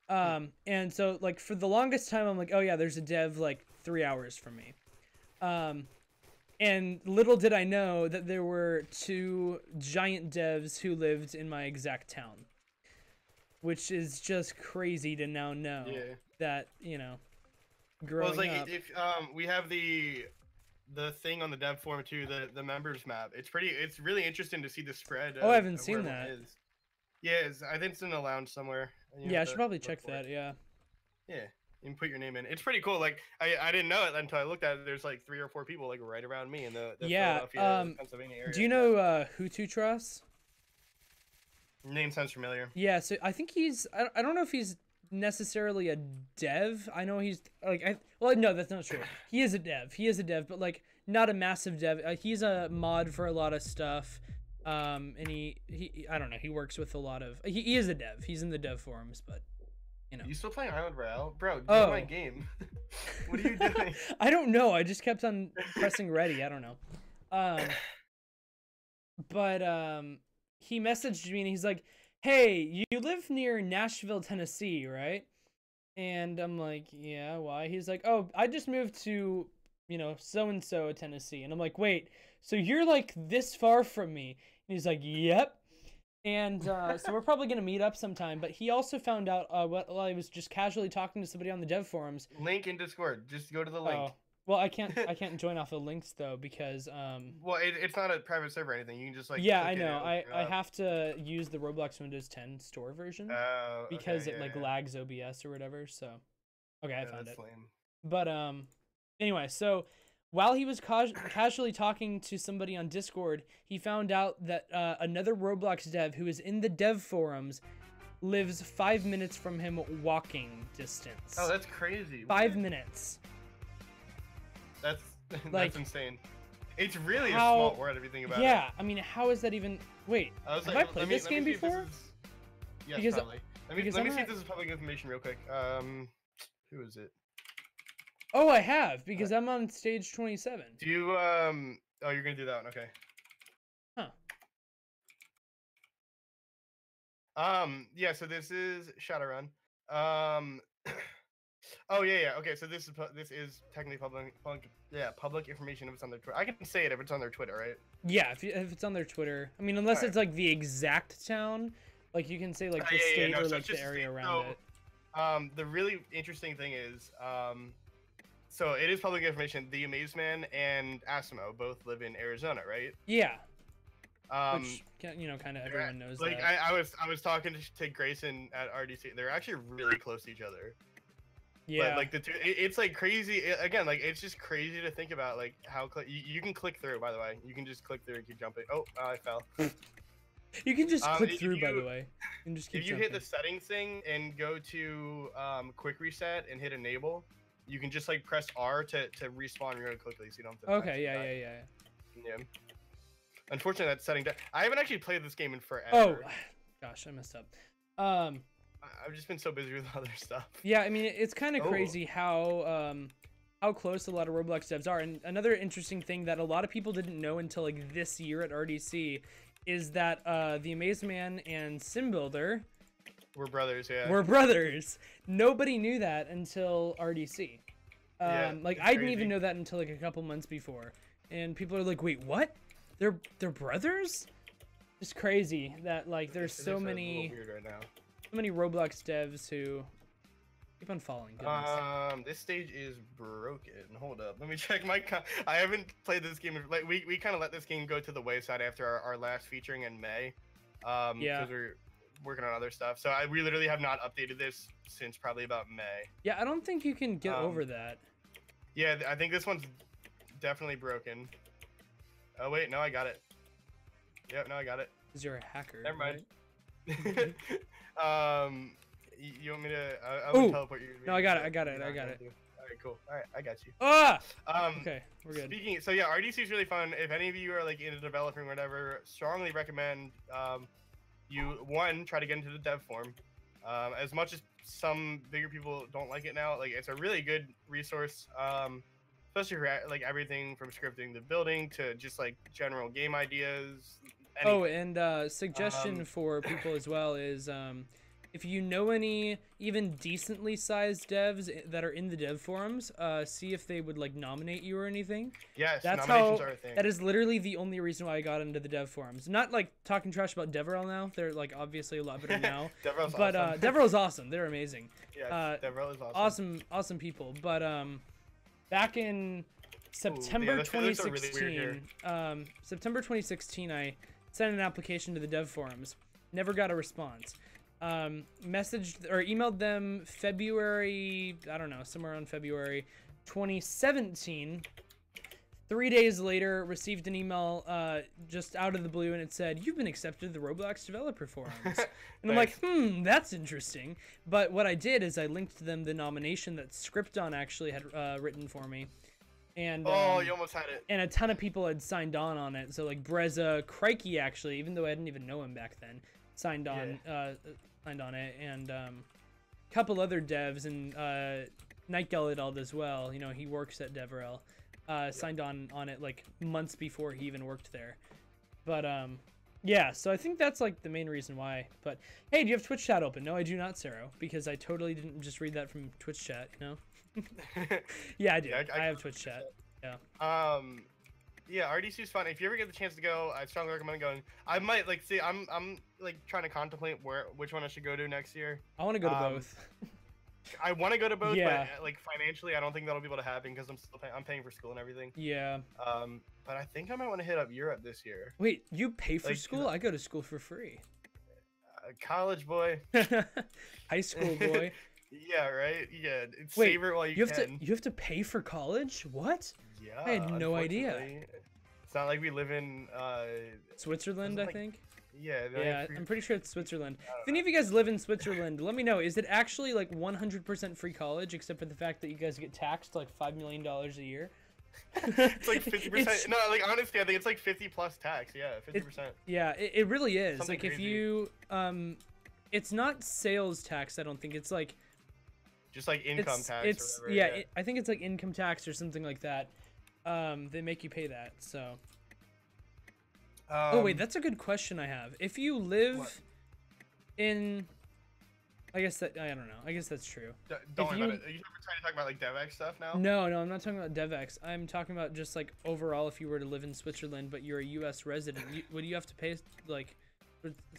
and so like for the longest time, I'm like, oh yeah, there's a dev like 3 hours from me. And little did I know that there were two giant devs who lived in my exact town, which is just crazy to now know that, growing Well, it's like up. if we have the thing on the dev forum too, the members map. It's really interesting to see the spread. Oh, I haven't of seen where that. everyone is. Yeah, I think it's in the lounge somewhere. You Yeah, I have should to probably look check for it. that. Yeah. Yeah, you can put your name in. It's pretty cool. Like I didn't know it until I looked at it. There's like 3 or 4 people like right around me in the Yeah, Philadelphia, Pennsylvania area. Do you know Hutu Trust? Name sounds familiar. Yeah, so I think I don't know if he's necessarily a dev. I know he's like well, no, that's not true. He is a dev, but like not a massive dev. He's a mod for a lot of stuff. And he I don't know, he works with a lot of he is a dev. He's in the dev forums, but You still playing Island Royale? Bro, Oh. my game. What are you doing? I don't know. I just kept on pressing ready. I don't know. But he messaged me and he's like, "Hey, you live near Nashville, Tennessee, right?" And I'm like, "Yeah, why?" He's like, "Oh, I just moved to, so and so Tennessee." And I'm like, "Wait, so you're like this far from me?" And he's like, "Yep." And so we're probably gonna meet up sometime. But he also found out while I was just casually talking to somebody on the dev forums. Link in Discord. Just go to the link. Oh, Well, I can't join off of links though because Well, it's not a private server or anything. You can just like. yeah, click I it know. and I open it I up. have to use the Roblox Windows 10 store version Oh, because okay, it like yeah. lags OBS or whatever. So okay, I Yeah, found that's it. lame. But anyway, so while he was casually talking to somebody on Discord, he found out that another Roblox dev who is in the dev forums lives 5 minutes from him walking distance. Oh, that's crazy. 5 minutes. That's Like, that's insane. It's really how- a small world if you think about it. Yeah, I mean, how is that even? Wait, I was have like, I played this game see if before? Yes, Because- probably. Let me because see I'm if not- this is public information real quick. Who is it? Oh, I have because I'm on stage 27. Do you Oh, you're gonna do that one, okay. Huh. Yeah, so this is Shadowrun. Oh yeah. Okay, so this is technically public information if it's on their Twitter. I can say it if it's on their Twitter, right? Yeah, if it's on their Twitter. I mean, unless Alright. it's like the exact town, like you can say like the Yeah, state no, or so like it's the just a area state. around So, it. The really interesting thing is, so it is public information. The Amazeman and Asimo both live in Arizona, right? Yeah, Um, which kind of they're everyone knows like that. I was talking to Grayson at RDC. They're actually really close to each other. Yeah, But like the two, it's like crazy. Again, like it's just crazy to think about like how you can click through. By the way, you can just click through and keep jumping. Oh, I fell. you can just click if through. By you- the way, and just keep If you jumping. hit the settings thing and go to quick reset and hit enable, you can just like press R to respawn really quickly, so you don't have to. Okay, actually yeah, die. yeah. Yeah. Unfortunately, that setting. I haven't actually played this game in forever. Oh, gosh, I messed up. I've just been so busy with other stuff. Yeah, I mean, it's kind of Oh. crazy how close a lot of Roblox devs are. And another interesting thing that a lot of people didn't know until like this year at RDC is that the Amazeman and SimBuilder We're brothers, yeah. were brothers. Nobody knew that until RDC. Yeah, Like it's I didn't crazy. even know that until like a couple months before. And people are like, "Wait, what? They're brothers?" It's crazy that like there's It's so actually a many little weird right now. so many Roblox devs who keep on following. Goodness. This stage is broken. Hold up, let me check my. I haven't played this game. Like we kind of let this game go to the wayside after our last featuring in May. Yeah. Because we're working on other stuff. So we literally have not updated this since probably about May. Yeah, I don't think you can get over that. Yeah, I think this one's definitely broken. Oh wait, no, I got it. Yep, no, I got it. Because you're a hacker. Never mind. right? You want me to? I'll Ooh. teleport you. No, I got it, I got it. All right, cool. All right, I got you. Ah! Um, Okay, we're good. Speaking, so yeah, RDC is really fun. If any of you are like into developing or whatever, strongly recommend you try to get into the dev form. As much as some bigger people don't like it now, like it's a really good resource. Especially for like everything from scripting to building to just like general game ideas. Oh, and suggestion Um, for people as well is if you know any even decently sized devs that are in the dev forums, see if they would like nominate you or anything. Yes, That's nominations how. are a thing. That is literally the only reason why I got into the dev forums. Not like talking trash about Devrel now. They're like obviously a lot better now. Devrel's But awesome. Devrel's awesome. They're amazing. Yes, Devrel is awesome. Awesome people. But back in September this looks so really weird 2016, September 2016, I sent an application to the dev forums. Never got a response. Messaged or emailed them February, I don't know, somewhere around February 2017. 3 days later, received an email just out of the blue, and it said, "You've been accepted to the Roblox developer forums." And I'm like, that's interesting. But what I did is I linked to them the nomination that Scripton actually had written for me. And Oh, you almost had it. and a ton of people had signed on it. So like Breza Crikey actually, even though I didn't even know him back then, signed on it, and a couple other devs, and Night Gelidald as well. You know, he works at Devrel. Signed on it like months before he even worked there. But yeah, so I think that's like the main reason why. But hey, do you have Twitch chat open? No, I do not, Saro, because I totally didn't just read that from Twitch chat, you know? Yeah, I do. Yeah, I have Twitch chat. Yeah. Yeah, RDC is fun. If you ever get the chance to go, I strongly recommend going. I might like see. I'm like trying to contemplate which one I should go to next year. I want to go to both. I want to go to both, Yeah. but like financially, I don't think that'll be able to happen because I'm paying for school and everything. Yeah. But I think I might want to hit up Europe this year. Wait, you pay for Like, school? I go to school for free. College boy. High school boy. Yeah, right. Yeah, Wait, savor it while you you have can. you have to pay for college? What? Yeah, I had no idea. unfortunately. It's not like we live in Switzerland, I like- think. yeah. Yeah, I'm pretty sure it's Switzerland. If any of you guys live in Switzerland, let me know. Is it actually like 100% free college, except for the fact that you guys get taxed like $5 million a year? It's like 50%. No, like honestly, I think it's like 50 plus tax. Yeah, 50%. Yeah, it really is. Something like if crazy. you it's not sales tax. I don't think it's like Just like income tax. It's or whatever, I think it's like income tax or something like that. They make you pay that. So. Oh wait, that's a good question I have. If you live in, I guess that I don't know. I guess that's true. Don't worry about it. Are you trying to talk about like DevX stuff now? No, I'm not talking about DevX. I'm talking about just like overall, if you were to live in Switzerland but you're a U.S. resident, would you have to pay like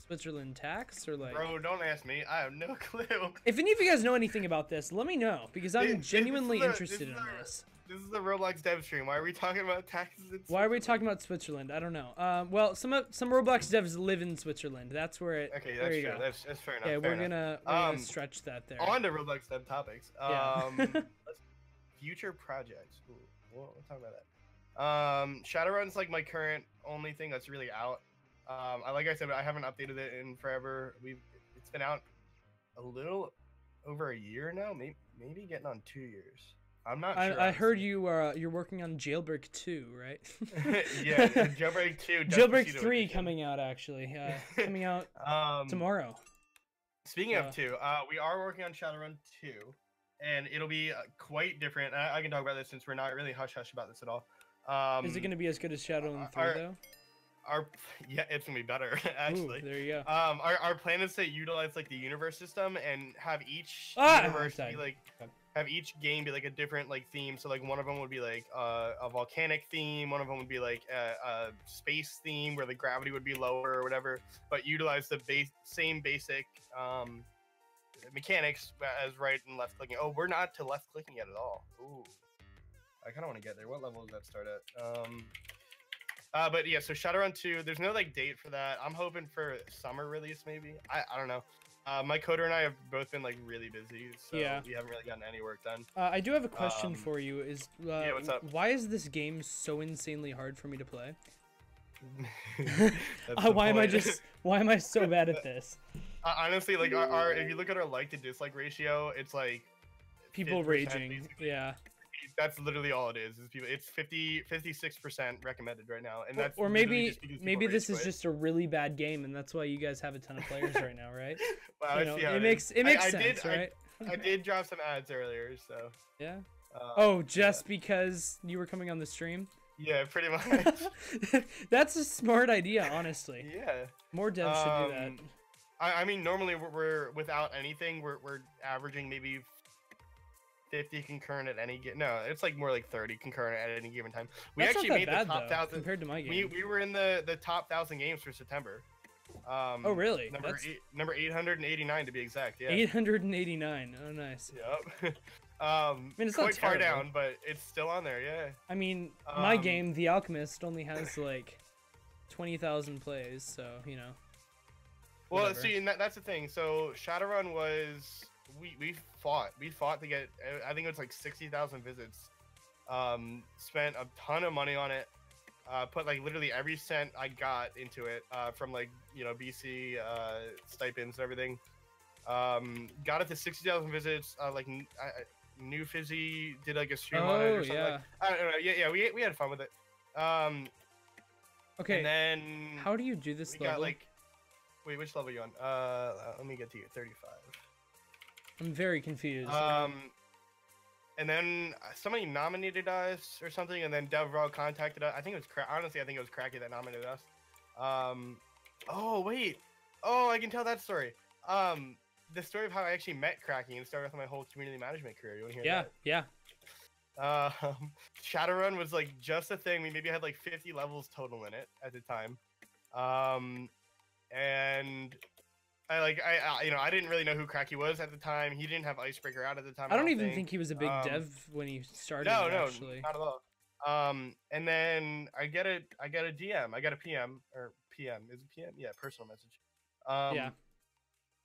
Switzerland tax or like? Bro, don't ask me. I have no clue. If any of you guys know anything about this, let me know because I'm genuinely interested in this. This is the Roblox dev stream. Why are we talking about taxes? Why are we talking about Switzerland? I don't know. Well, some Roblox devs live in Switzerland. That's where it. Okay, there that's you true. Go. That's fair enough. Yeah, fair we're gonna stretch that there. On to Roblox dev topics. Yeah. Future projects. Ooh, we'll talk about that. Shadowrun's like my current only thing that's really out. Like I said, I haven't updated it in forever. It's been out a little over a year now, maybe getting on 2 years. I'm not sure. I heard you're working on Jailbreak 2, right? Yeah, Jailbreak 2. Jailbreak 3 coming out actually. Coming out tomorrow. Speaking of 2, we are working on Shadowrun 2, and it'll be quite different. I can talk about this since we're not really hush hush about this at all. Is it going to be as good as Shadowrun 3 though? Yeah, it's gonna be better actually. Ooh, there you go. Our plan is to utilize like the universe system and have each universe be like have each game be like a different like theme. So like one of them would be like a volcanic theme, one of them would be like a space theme where the gravity would be lower or whatever, but utilize the same basic mechanics as right and left clicking. Oh, we're not to left clicking yet at all. Ooh, I kind of want to get there. What level does that start at? But yeah, so Shadowrun 2, there's no like date for that. I'm hoping for summer release maybe. I don't know. My coder and I have both been like really busy, so yeah. we haven't really gotten any work done. I do have a question for you. Yeah, what's up? Why is this game so insanely hard for me to play? Why am I so bad at this? Honestly, like our if you look at our like to dislike ratio, it's like people raging. Basically. Yeah. That's literally all it is. People. It's 56% recommended right now, and that's or maybe rage this is just a really bad game, and that's why you guys have a ton of players right now, right? Well, it makes sense, right? I did drop some ads earlier, so yeah. Oh, just because you were coming on the stream? Yeah, pretty much. That's a smart idea, honestly. Yeah. More devs should do that. I mean, normally we're without anything, we're averaging maybe 50 concurrent at any game. No, it's like more like 30 concurrent at any given time. We That's actually not made that the bad, top though, 1,000 compared to my game. We were in the top 1,000 games for September. Oh really? Number 889 to be exact. Yeah. 889. Oh nice. Yep. I mean, it's quite not far terrible. down, but it's still on there. Yeah. I mean, my game, The Alchemist, only has like 20,000 plays, so you know. Well, whatever. see, and that's the thing. So Shadowrun was we fought to get. I think it was like 60,000 visits. Spent a ton of money on it. Put like literally every cent I got into it from like BC stipends and everything. Got it to 60,000 visits. Like New Fizzy did like a stream on it or something. Yeah. Like, I don't know. Yeah. We had fun with it. Okay. And then how do you do this we level? got like. Wait, which level are you on? Let me get to you. 35. I'm very confused. And then somebody nominated us or something, and then DevRaw contacted us. I think it was honestly, I think it was Cracky that nominated us. Oh wait, I can tell that story. The story of how I actually met Cracky and started with my whole community management career. You want to hear that? Yeah. Shadowrun was like just a thing. We maybe had like 50 levels total in it at the time. And I didn't really know who Cracky was at the time. He didn't have Icebreaker out at the time. I don't even think he was a big dev when he started. No, actually. not at all. And then I get a DM, I got a PM or PM is it PM? Yeah, personal message. Yeah.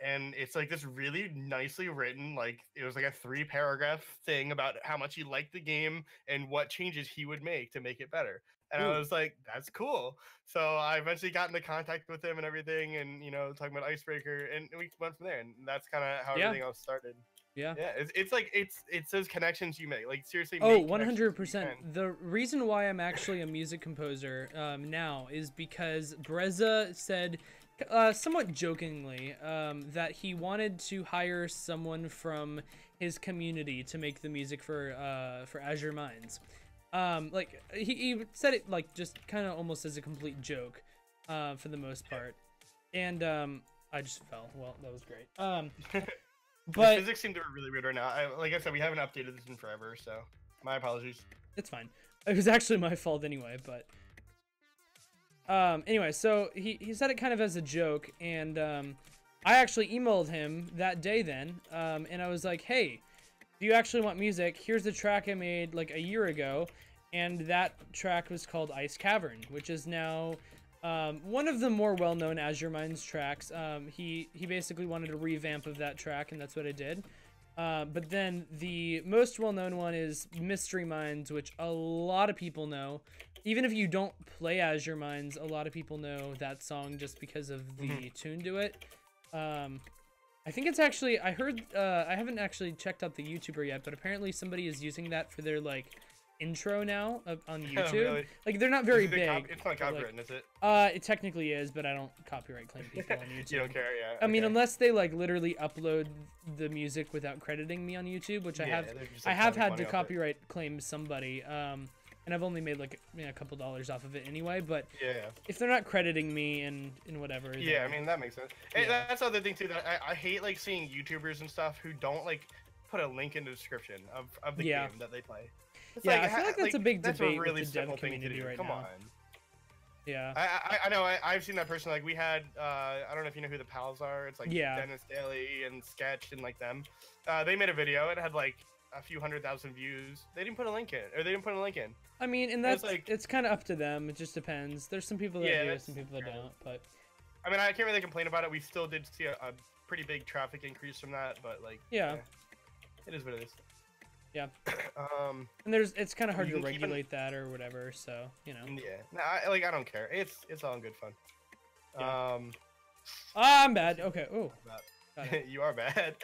And it's like this really nicely written, like it was like a 3-paragraph thing about how much he liked the game and what changes he would make to make it better. And I was like, that's cool. So I eventually got into contact with him and everything, and talking about Icebreaker, and we went from there. And that's kind of how everything else started. Yeah. Yeah. It's those connections you make. Like seriously. Oh, 100%. The reason why I'm actually a music composer now is because Breza said, somewhat jokingly, that he wanted to hire someone from his community to make the music for Azure Mines. Like he said it like just kind of almost as a complete joke, for the most part, and I just fell. Well, that was great. But the physics seem to be really weird right now. Like I said, we haven't updated this in forever, so my apologies. It's fine. It was actually my fault anyway, but anyway, so he said it kind of as a joke, and I actually emailed him that day then, and I was like, hey, do you actually want music? Here's the track I made like a year ago, and that track was called Ice Cavern, which is now one of the more well-known Azure Mines tracks. He basically wanted a revamp of that track, and that's what I did. But then the most well-known one is Mystery Mines, which a lot of people know. Even if you don't play Azure Mines, a lot of people know that song just because of the tune to it. I think it's actually, I heard, I haven't actually checked out the YouTuber yet, but apparently somebody is using that for their, like, intro now on YouTube. Really? Like, they're not very big. It's not copywritten, is it? It technically is, but I don't copyright claim people on YouTube. You don't care, yeah. I mean, unless they, like, literally upload the music without crediting me on YouTube, which I have, I have had to copyright claim somebody, and I've only made like a couple dollars off of it anyway. But if they're not crediting me and whatever, I mean that makes sense. Hey, that's the other thing too. That I hate like seeing YouTubers and stuff who don't like put a link in the description of the game that they play. It's I feel like that's a big debate really with the dev community right now. Come on. Yeah. I know. I've seen that person. Like we had. I don't know if you know who the pals are. It's like Dennis Daly and Sketch and like them. They made a video. It had like a few 100,000 views. They didn't put a link in, or they didn't put a link in. I mean, and that's like, it's kind of up to them. It just depends. There's some people that do, some people that don't. But I mean, I can't really complain about it. We still did see a pretty big traffic increase from that, but like, it is what it is. Yeah. And it's kind of hard to regulate that or whatever. So you know. Yeah. No, I don't care. It's all in good fun. Yeah. I'm bad. Okay. Oh. You are bad.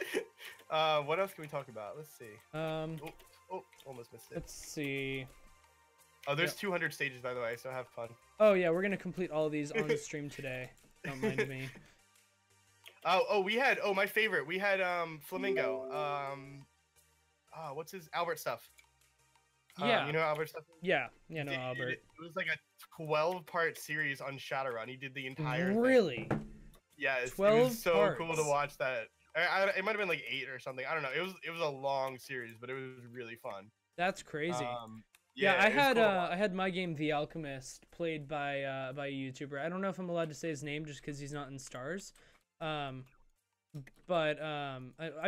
What else can we talk about? Let's see. Almost missed it. Let's see. Oh, there's 200 stages, by the way, so have fun. Oh yeah, we're gonna complete all of these on the stream today. Don't mind me. We had my favorite. We had Flamingo. What's his Albert stuff? Yeah. You know Albert stuff? Yeah. Yeah, no Albert. It was like a 12-part series on Shadowrun. He did the entire Really? Thing. Yeah, it 12 was so parts. cool to watch that. It might have been like 8 or something. I don't know. It was a long series, but it was really fun. That's crazy. I had my game The Alchemist played by a YouTuber. I don't know if I'm allowed to say his name just because he's not in stars. But I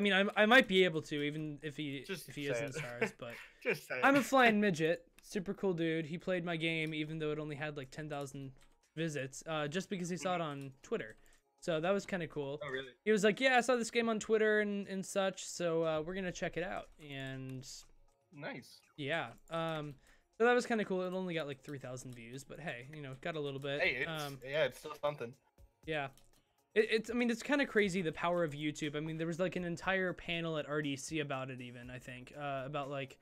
mean I might be able to even if he is in stars. But just say I'm a flying midget, super cool dude. He played my game even though it only had like 10,000 visits, just because he saw it on Twitter. So that was kind of cool. Oh, really? He was like, yeah, I saw this game on Twitter and such, so we're going to check it out. And nice. Yeah. So that was kind of cool. It only got like 3,000 views, but hey, got a little bit. Hey, it's still something. Yeah. I mean, it's kind of crazy, the power of YouTube. I mean, there was like an entire panel at RDC about it even, I think, about like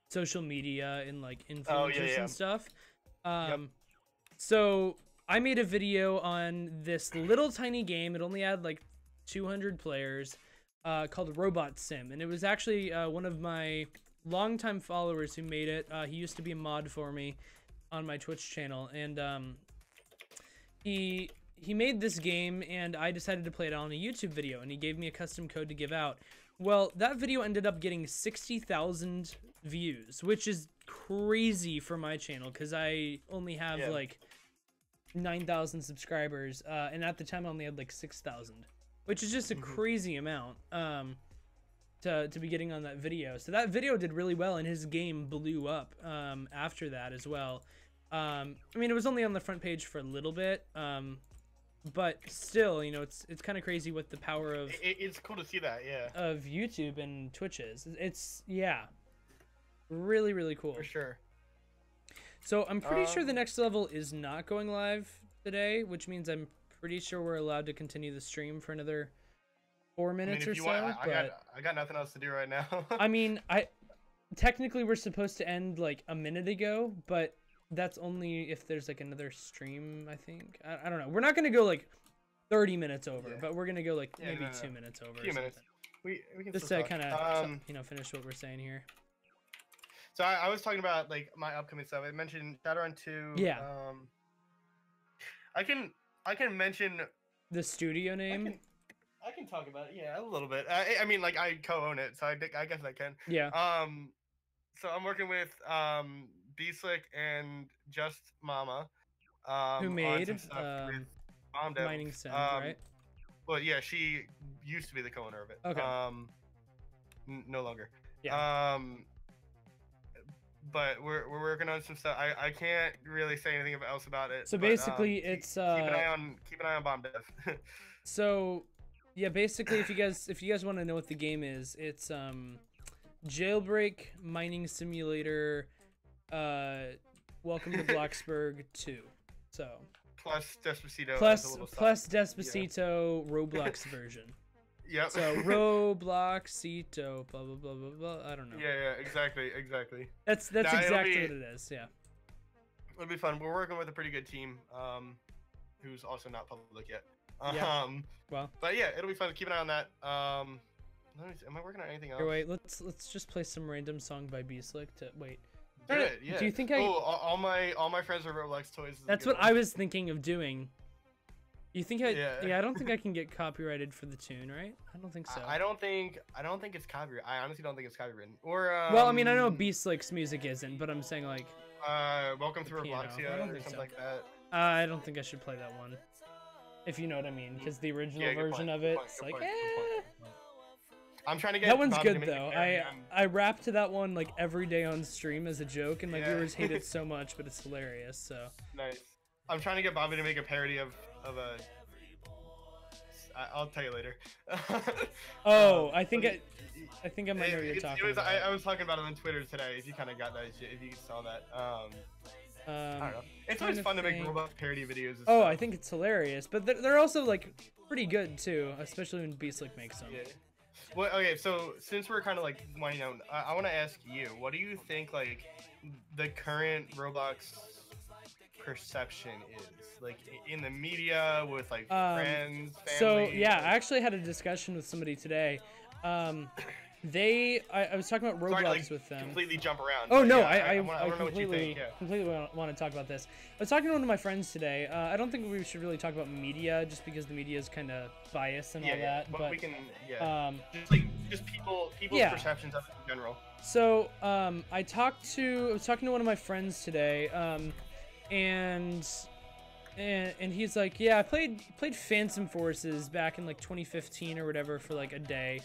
social media and like influencers and stuff. So I made a video on this little tiny game. It only had like 200 players, called Robot Sim. And it was actually one of my longtime followers who made it. He used to be a mod for me on my Twitch channel. And he made this game, and I decided to play it on a YouTube video. And he gave me a custom code to give out. Well, that video ended up getting 60,000 views, which is crazy for my channel because I only have like 9,000 subscribers, and at the time I only had like 6,000, which is just a crazy amount to be getting on that video. So that video did really well, and his game blew up after that as well. I mean, it was only on the front page for a little bit, but still, you know, it's kind of crazy what the power of it's cool to see that, yeah, of YouTube and Twitch is. It's yeah, really, really cool for sure. So I'm pretty sure the next level is not going live today, which means I'm pretty sure we're allowed to continue the stream for another 4 minutes or so. I got nothing else to do right now. I mean, technically we're supposed to end like a minute ago, but that's only if there's like another stream, I think. I don't know. We're not gonna go like 30 minutes over, but we're gonna go like maybe 2 minutes over. A few minutes. We can just to kind of you know, finish what we're saying here. So I was talking about like my upcoming stuff. I mentioned Shadowrun 2. Yeah. I can mention the studio name. I can talk about it. Yeah, a little bit. I mean, like I co-own it, so I guess I can. Yeah. So I'm working with B-Slick and Just Mama. Who made Mining Sim, right? Well, yeah, she used to be the co-owner of it. Okay. No longer. Yeah. But we're working on some stuff. I can't really say anything else about it. So basically, it's keep an eye on Bomb Dev. So, yeah, basically, if you guys want to know what the game is, it's Jailbreak Mining Simulator. Welcome to Bloxburg 2. So plus Despacito. Plus Despacito Roblox version. Yep. So Robloxito, blah blah blah blah blah. I don't know. Yeah, exactly. That's exactly what it is. Yeah. It'll be fun. We're working with a pretty good team, who's also not public yet. Well. But yeah, it'll be fun. Keep an eye on that. Let me see. Am I working on anything else? Here, wait. Let's just play some random song by B-Slick to wait. Good. Yeah. Do you think all my friends are Roblox toys. That's what I was thinking of doing. You think Yeah, I don't think I can get copyrighted for the tune, right? I don't think so. I don't think it's copyright. I honestly don't think it's copywritten. Or well, I mean, I know B-Slick's music isn't, but I'm saying like Welcome to Roblox, or something like that. I don't think I should play that one. If you know what I mean, because the original version of it's like, I'm trying to get that one's good though. I rap to that one like every day on stream as a joke, and my viewers hate it so much, but it's hilarious. So nice. I'm trying to get Bobby to make a parody of a. I'll tell you later. Oh, I think I might know what you're talking about. I was talking about it on Twitter today. If you kind of got that shit, if you saw that. I don't know. It's always fun to make Roblox parody videos. And stuff. I think it's hilarious, but they're also like pretty good too, especially when B-Slick makes them. Yeah. Well, okay, so since we're kind of like winding down, I want to ask you, what do you think like the current Roblox perception is like in the media with like friends, family? So yeah, I actually had a discussion with somebody today. I was talking about Roblox with them. Completely jump around. Oh no, I completely want to talk about this. I was talking to one of my friends today. I don't think we should really talk about media, just because the media is kind of biased and all that. But we can, just people's perceptions of it in general. So I was talking to one of my friends today, and he's like, yeah, I played Phantom Forces back in like 2015 or whatever for like a day.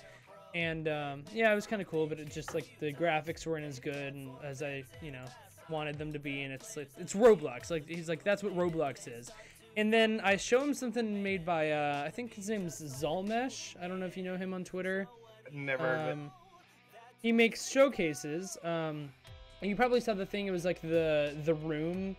And yeah, it was kind of cool, but it just like the graphics weren't as good and as I wanted them to be, and it's Roblox. Like he's like, that's what Roblox is. And then I show him something made by I think his name is Zalmesh. I don't know if you know him on Twitter. Never heard of it. He makes showcases. And you probably saw the thing. It was like the room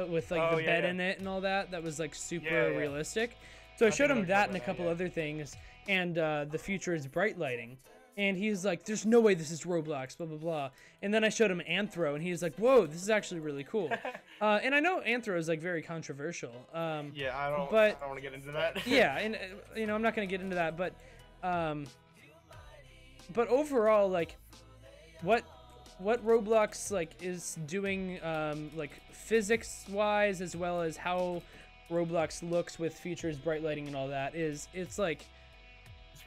with like the bed in it and all that. That was like super realistic. So I showed him that and a couple other things. And the future is bright lighting. And he's like, there's no way this is Roblox, blah, blah, blah. And then I showed him Anthro, and he's like, whoa, this is actually really cool. And I know Anthro is like very controversial. Yeah, I don't want to get into that. Yeah, and I'm not going to get into that. But overall, like, what Roblox like is doing, like physics-wise, as well as how Roblox looks with features, bright lighting, and all that, it's like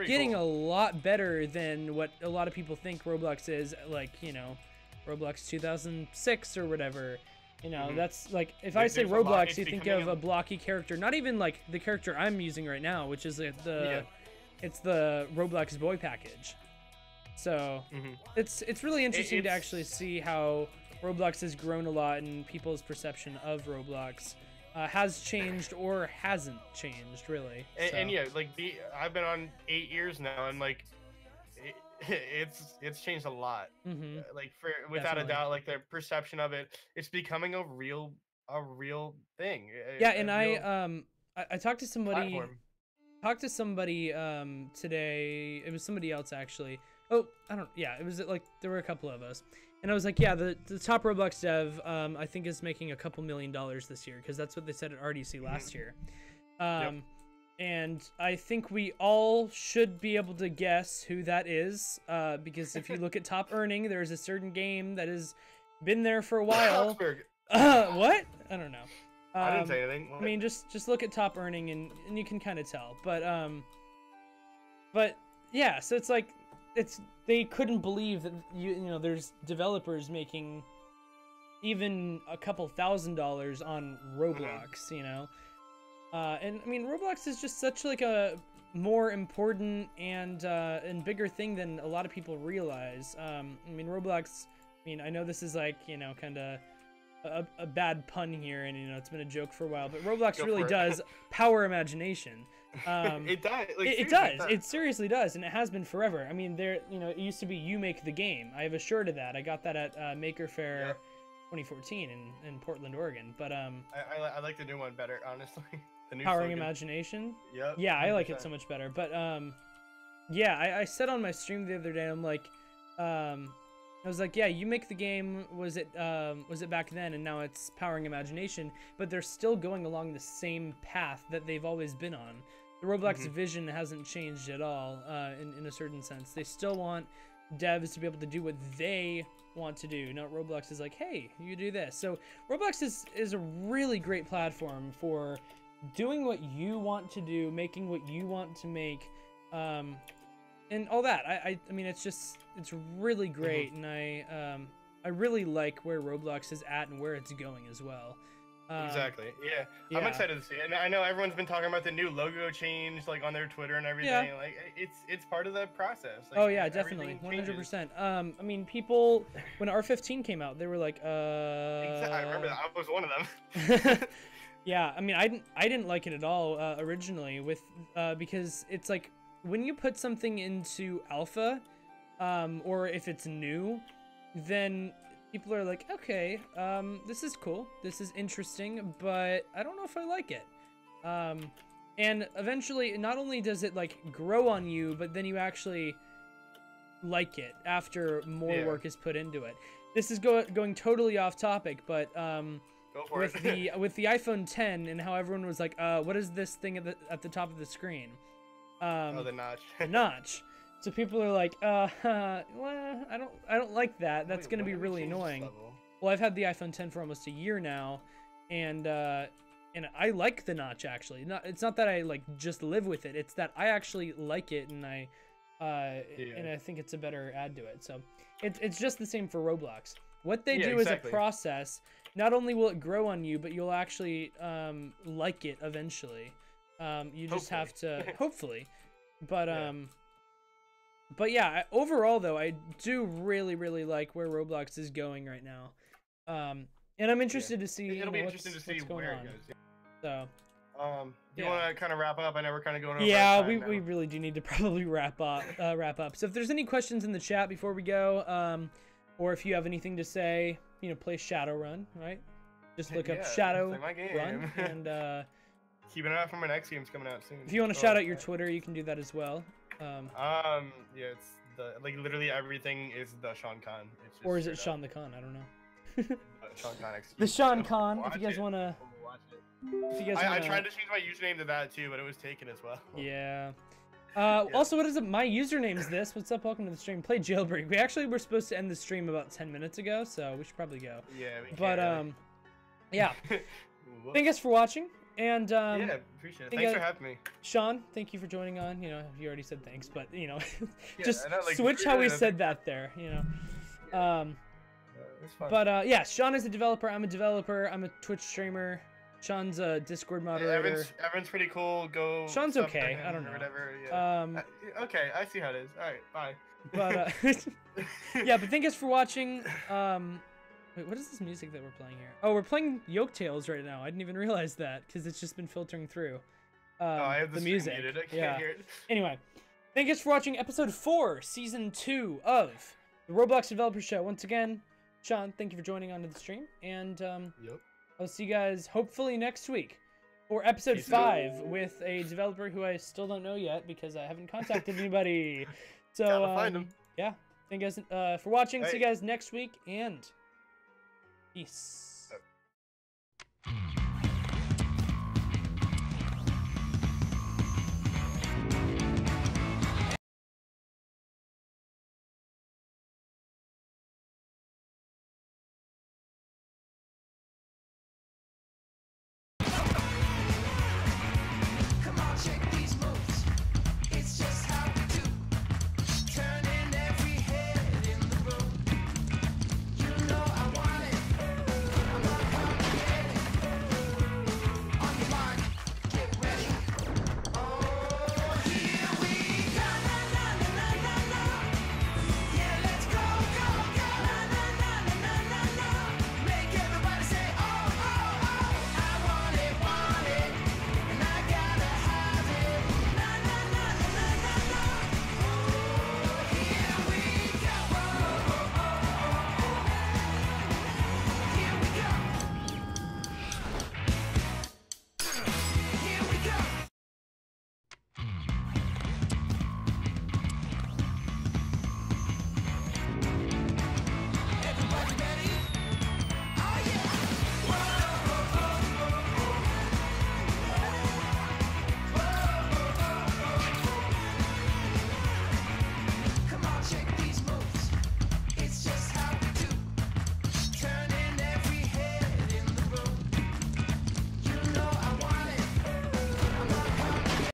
getting a lot better than what a lot of people think Roblox is, like, Roblox 2006 or whatever. You know, that's like, if I say Roblox, you think of a blocky character. Not even like the character I'm using right now, which is it's the Roblox boy package. So it's really interesting to actually see how Roblox has grown a lot and people's perception of Roblox has changed or hasn't changed, really. And yeah, like I've been on 8 years now, and like it's changed a lot. Like without a doubt, like the perception of it's becoming a real thing. Yeah, and I talked to somebody. Platform. Talked to somebody today. It was somebody else actually. Oh, I don't. Yeah, it was like there were a couple of us, and I was like, yeah, the top Roblox dev I think is making a couple $1 million this year, because that's what they said at RDC last year. And I think we all should be able to guess who that is, because if you look at top earning, there's a certain game that has been there for a while. What? I don't know. I didn't say anything. What? I mean, just look at top earning and you can kind of tell. But yeah, so it's like they couldn't believe that you know there's developers making even a couple $1,000s on Roblox, you know. And I mean, Roblox is just such like a more important and bigger thing than a lot of people realize. I mean, Roblox. I mean, I know this is like, you know, kind of a bad pun here, and you know it's been a joke for a while, but Roblox really does power imagination. It does. Like, it does. It seriously does, and it has been forever. I mean, you know, it used to be you make the game. I have a shirt of that. I got that at Maker Faire 2014 in Portland, Oregon. But I like the new one better, honestly. The new powering imagination. Yep. Yeah, I like it so much better. But yeah, I said on my stream the other day, I'm like, I was like, yeah, you make the game. Was it back then, and now it's powering imagination, but they're still going along the same path that they've always been on. The Roblox vision hasn't changed at all, in a certain sense. They still want devs to be able to do what they want to do. Not Roblox is like, hey, you do this. So Roblox is a really great platform for doing what you want to do, making what you want to make, and all that. I mean, it's really great, and I really like where Roblox is at and where it's going as well. Exactly. Yeah. I'm excited to see it. And I know everyone's been talking about the new logo change, like on their Twitter and everything. Yeah. Like it's part of the process. Like, oh yeah, definitely, 100%. I mean, people when R15 came out, they were like, Exactly. I remember that. I was one of them. Yeah. I mean, I didn't like it at all originally because it's like when you put something into alpha, or if it's new, then people are like, okay, this is cool, this is interesting, but I don't know if I like it. And eventually, not only does it like grow on you, but then you actually like it after more work is put into it. This is going totally off topic, but with the iPhone 10 and how everyone was like, what is this thing at the top of the screen? Oh, the notch. The notch. So people are like, well, I don't like that. That's gonna be really annoying. Well, I've had the iPhone 10 for almost a year now, and I like the notch actually. It's not that I like just live with it. It's that I actually like it, and I think it's a better add to it. So it's just the same for Roblox. What they do is a process. Not only will it grow on you, but you'll actually like it eventually. You just have to hopefully, but yeah, overall though, I do really like where Roblox is going right now, and I'm interested to see. It'll be interesting to see where it goes. So, do you want to kind of wrap up? I know we're kind of going over. Yeah, we really do need to probably wrap up. So if there's any questions in the chat before we go, or if you have anything to say, you know, play Shadowrun, right? Just look up Shadowrun and. Keep an eye out for my next game's coming out soon. If you want to shout out your Twitter, you can do that as well. Yeah, it's like literally everything is TheSeanConn. Or is it Sean the Con? I don't know. TheSeanConn. TheSeanConn. If you guys want to. I tried to change my username to that too, but it was taken as well. Yeah. Also, what is it? My username is this. What's up? Welcome to the stream. Play Jailbreak. We actually were supposed to end the stream about 10 minutes ago, so we should probably go. Yeah. Yeah. Thank you guys for watching. And yeah, appreciate it. Thanks for having me. Sean, thank you for joining on. You know, you already said thanks, but you know, yeah, just switch how we said that there. You know, It's fun. But yeah, Sean is a developer. I'm a developer. I'm a Twitch streamer. Sean's a Discord moderator. Evan's pretty cool. Go. Sean's sub okay. to him I don't or know. whatever. Yeah. Okay, I see how it is. All right, bye. But yeah, but thank us for watching. Wait, what is this music that we're playing here? Oh, we're playing Yoke Tales right now. I didn't even realize that because it's just been filtering through. Oh, I have the the music. muted. I can't Yeah. hear it. Anyway, thank us for watching episode 4, season 2 of the Roblox Developer Show. Once again, Sean, thank you for joining onto the stream, and Yep. I'll see you guys hopefully next week for episode Peace 5 with a developer who I still don't know yet because I haven't contacted anybody. So Gotta find 'em. yeah, thank you guys for watching. See you Hey. guys next week, and peace.